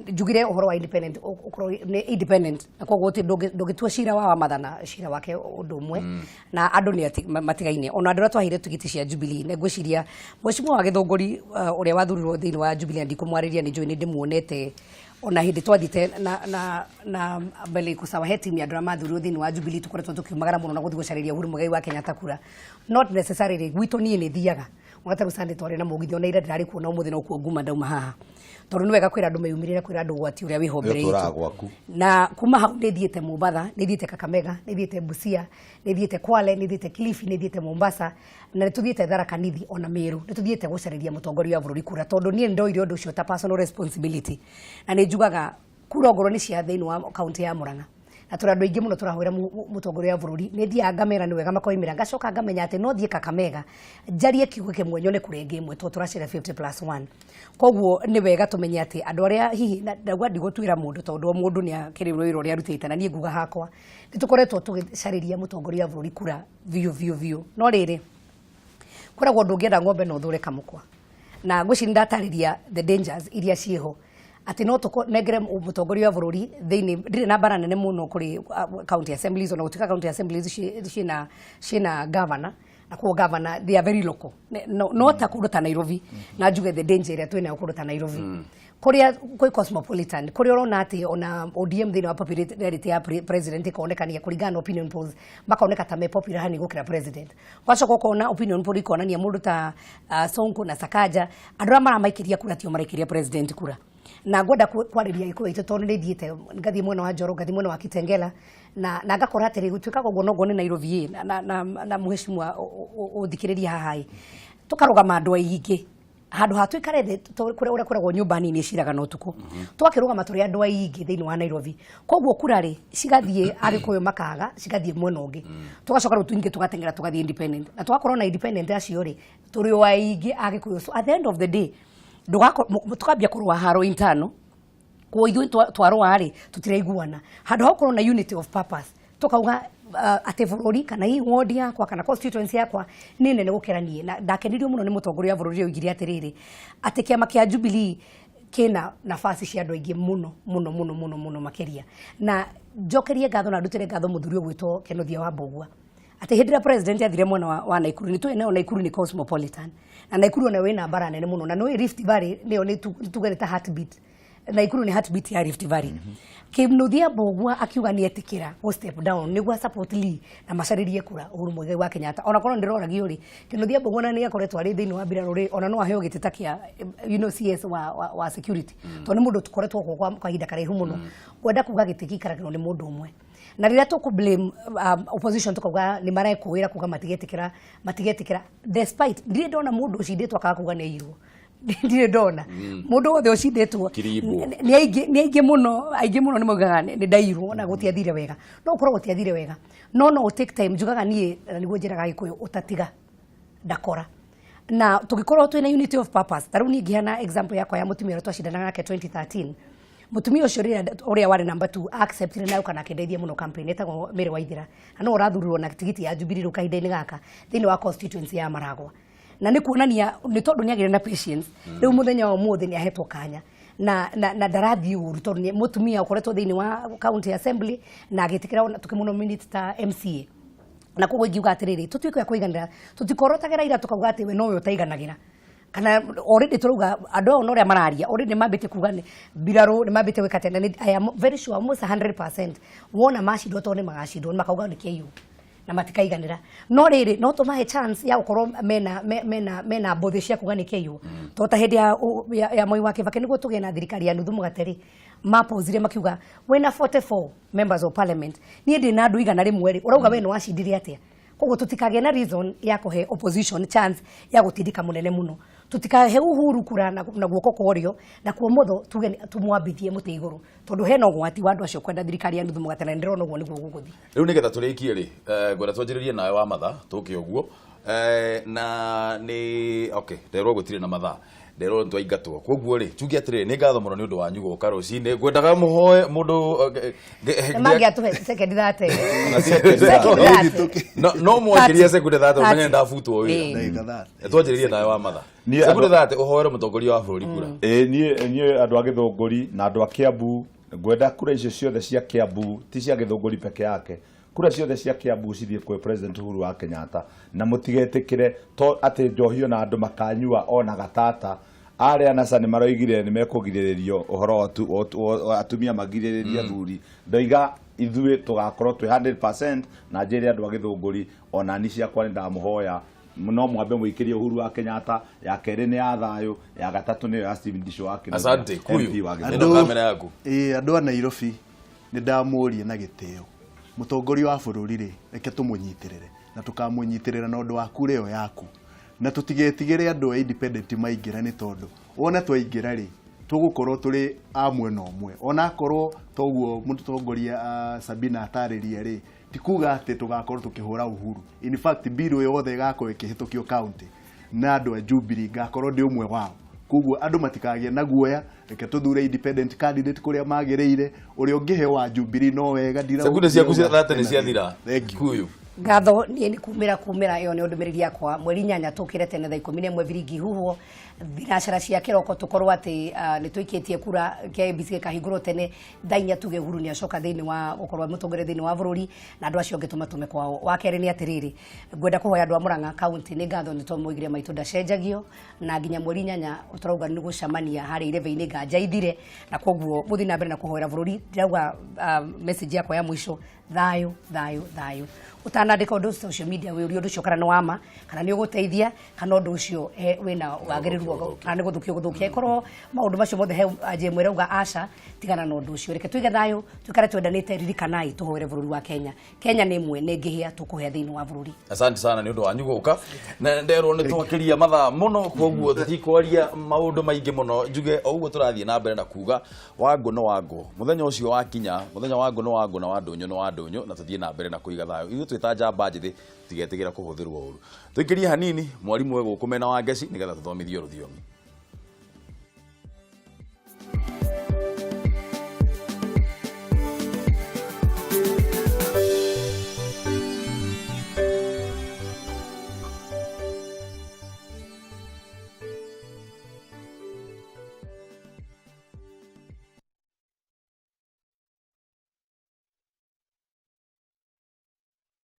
njugire uhoro wa independent ukoro ni independent na koguo ti ndugitua cira wa mathana cira wake undu umwe na andu ni matigaine ona andu twahire tugiti cia Jubilee ne gwiciria mwecimu wa githunguri uria wathurirwo thiini wa Jubilee ndikumwariria ni njui ni ndimuonete ona hindi twathite na mbele kusawa heti ni andra mathurirwo thiini wa Jubilee tukoretwo tukiumagara muno na guthi gucariria Uhuru Muigai wa Kenyatta kura not necessarily gwito nie ni thiaga ugataru sande twari na mugithio na ira ndirari kuona umuthi no kuo nguma ndauma haha tondu ni wega kwira andu meyumirira kwira andu gwati uria wihombere na kuma hau ni thiete Mombatha ni thiete Kakamega ni thiete Busia ni thiete Kwale ni thiete Kilifi ni thiete Mombasa na ni tuthiete Tharaka Nithi ona Meru ni tuthiete gucariria mutongoria wa bururi kura tondu ni ndoire undu ucio ta personal responsibility na ni njugaga kura ngoro ni cia thiini wa county ya Murang'a na turi andu aingi muno turahwira mutongoria wa bururi ni thia ngamera ni wega makoimira ngacoka ngamenya ati no thie Kakamega njarie kiugo kimwe nyone kurenge imwe to turacira 50+1 koguo ni wega tumenye ati andu aria hihi ndagwa ndigutwira mundu tondu mundu ni akirirwo wira uria arutite na nie nguga hakwa nitukoretwo tugicariria mutongoria wa bururi kura vio no riri kuragwo ndungienda ng'ombe no thure kamukwa na ngwiciri ndatariria the dangers iria ciho ati no tuko negere mutongoria wa bururi thiini ndire na bara nene muno kuri county assemblies ona gutika county assemblies shina governor na kwa governor they are very local no ta kuruta Nairobi na njuge the danger ria twina kuruta Nairobi kuria koi cosmopolitan kuria urona ati ona ODM thiini wa popularity ya president ikaonekania kuringana opinion polls makaoneka ta me popular hani gukira president wacoka kuona opinion poll ikaonania mundu ta Sonko na Sakaja andu amara maikiria kura tio maraikiria president kura na ngoda kwariria ikuwa ito tondu ndithiete ngathie mwena wa Njoro ngathie mwena wa Kitengela na ngakora atiri gutuika koguo no ngone Nairobi na muheshimwa uthikiriria hahai tukarugama andu aingi handu hatwikare kure ura kuragwo nyumba nini ciraga no tuko twakiruga maturi andu aingi thiini wa Nairobi koguo kurari cigathie agikuyu makaga cigathie mwena ungi tugacoka ru twingi tugatengera tugathie independent na twakorwo na independent acio ri turi wa aingi agikuyu. So at the end of the day tukambia kurwa haro intano kwa ithu twarwa ri tutiraiguana handu hakorwo na unity of purpose tukauga ate bururi kana hii ward yakwa kana constituency yakwa ni nene gukeranie na ndakenirio muno ni mutongoria bururi oigire atiriri ate kiama kia Jubilee kina nafasi cia andu aingi muno makeria na njokerie ngatho na ndutire ngatho muthuri ogwitwo Kenothia wa Mbugua ate hindira president athire mwena wa Naikuru ni twene Naikuru ni cosmopolitan na Naikuru na wina bara nene muno na no Rift Valley nio ni tugereta heartbeat Naikuru ni heartbeat ya Rift Valley. Kenothia Mbugua akiuga ni etikira go step down niguo support Lee na macaririe kura Uhuru Muigai wa Kenyatta ona korwo ndiroragio ri Kenothia Mbugua na ni akoretwo ari thiini wa mbirarũ ri ona no aheo gitita kia CS wa security to ni mundu tukoretwo kwa kahinda karaihu muno kwenda kuga gitiki karagino ni mundu umwe na riria tuku blame opposition tukauga ni maraikuira kuga matigetikira despite ndire ndona mundu ucinditwo akaga kuga ni irwo ndire ndona mundu wothe ucinditwo ni aingi muno ni mugaga ni ndairwo na gutiathire wega no ukorwo gutiathire wega no take time njugaga nie niguo njiraga Gikuyu utatiga ndakora na tugikorwo twina unity of purpose taru ni ngihana example yakwa ya mutumia ro twashindana nake 2013 mutumia ucio uria wari number 2 acceptire nayo kana kendeithia muno campaign etagwo Mary Waithira na no urathurirwo na tigiti ya Jubilee ru kahinda-ini gaka thiini wa constituency ya Maragwa na ni kuonania ni tondu ni agire na patience riu muthenya wa muthi ni ahetwo kanya na ndarathi uru tondu ni mutumia ukoretwo thiini wa county assembly na agitikira tukimunominate ta MCA na koguo ngiuga atiriri tutwike kuiganira tutikorotagera ira tukauga ati we nowe utaiganagira kana already turuga andu ao noria mararia already mambite kuga ni biraro ni mambite wikatenda ni I am very sure almost 100% wona macindo to ni magacindo makauga ni KU na matikaiganira no riri no tumahe chance ya gukorwo mena bothi cia kuga ni KU to ta hindi ya Moi wa Kibaki niguo tuge na thirikari ya nuthu mugateri mapozire makiuga wena 44 members of parliament ni ndi na andu igana rimwe ri urauga we no wacindire atia koguo tutikage na reason ya kuhe opposition chance ya gutindika munene muno tutikahe Uhuru kura na guoko korio na kwa motho tuge tumwambithie muti iguru tondu hena ugwati wa andu acio kwenda thirikari ya nuthu mugatena ndirona uguo niguo guguthi riu nigetha turikie ri ngwenda twanjiririe nawe wa matha tuki uguo na ni okay nderwo gutire na matha nderwo twaingatwo koguo ri tuge atire ni ngatho muno ni undu wanyu guka rucine ngwendaga muhoe mundu magi atuhe second that no mwakiria second that umenye ndafutwo wira twanjiririe nawe wa matha second that uhoere mutongoria wa bururi kura nie andu a Githunguri na andu a Kiambu ngwenda kura icio ciothe cia Kiambu ti cia Githunguri peke yake kura ciothe cia Kiambu cithie kwa President Uhuru wa Kenyatta na mutigetikire to ati njohio na andu makanyua ona gatata aria nasa ni maroigire ni mekugiriririo uhoro atumia magiririria thuri ndoiga ithuĩ tugakorwo twi 100% na njĩre andu a Githunguri ona ni ciakwa ni ndamuhoya no mwambe muikirie Uhuru wa Kenyatta ya keri ni ya thayo ya gatatu ni ya Stephen Ndisho wa Kenya. Asante kuyu kamera yaku andu a Nairobi ni ndamurie na gitio mutongoria wa bururi ri reke tumunyitirire na tukamunyitirira na undu wa kura iyo yaku na tutigetigire andu a independent maingira ni tondu wona twaingira ri tugukorwo turi amwe no mwe ona korwo toguo mutongoria Sabina atariria ri tikuga ati tugakorwo tukihura Uhuru in fact bill yothe gakorwo ikihitukio county na andu a Jubilee gakorwo ndi umwe wao koguo andu matikagie na guoya reke tuthure independent candidate kuria magireire uri ungihe wa Jubilee no wega ndira sekunde ciaku cia 30 ni ciathira kuyu ngatho ni kumira iyo ni ndumiriri yakwa mweri 8 tukire tene thaa 11 viringi huho thinacara cia kiroko tukorwo ati ni twikitie kura KBC kahinguro tene thainya tuge Uhuru ni acoka thiini wa gukorwo mutongore thiini wa bururi na andu acio ngituma kwao wa keri ni atiriri ngwenda kuhoya andu a Murang'a county ni ngatho ni tomugire maitu ndacenjagio na nginya mweri 8 utarauga ni gucamania hari ireve-ini nganja ithire na koguo muthi na mbere na kuhoera bururi ndirauga message yakwa ya mwisho thayo thayo thayo utanandika undu social media we uri undu cio kana ni wama kana ni uguteithia kana undu ucio wina wagiriru kana ni guthukia korwo maundu macio mothe he aje mwere uga aca tigana na undu ucio reke tuige thayo tukare twendanite ririkanai tuhoere bururi wa Kenya. Kenya ni imwe ni ngihia tukuhe thiini wa bururi. Asante sana ni undu wanyu guka na nderwo ni twakiria mathaa muno koguo tutikwaria maundu maingi muno njuge oguo turathie na mbere na kuga wangu no wangu muthenya ucio wakinya muthenya wangu no wangu na wandunyu no wandunyu na tuthie na mbere na kuiga thayo ithu twita njamba njithi tigetigera kuhuthirwo uru tuikirie hanini mwarimu we gukumena wa ngeci nigetha tuthomithio ruthiomi.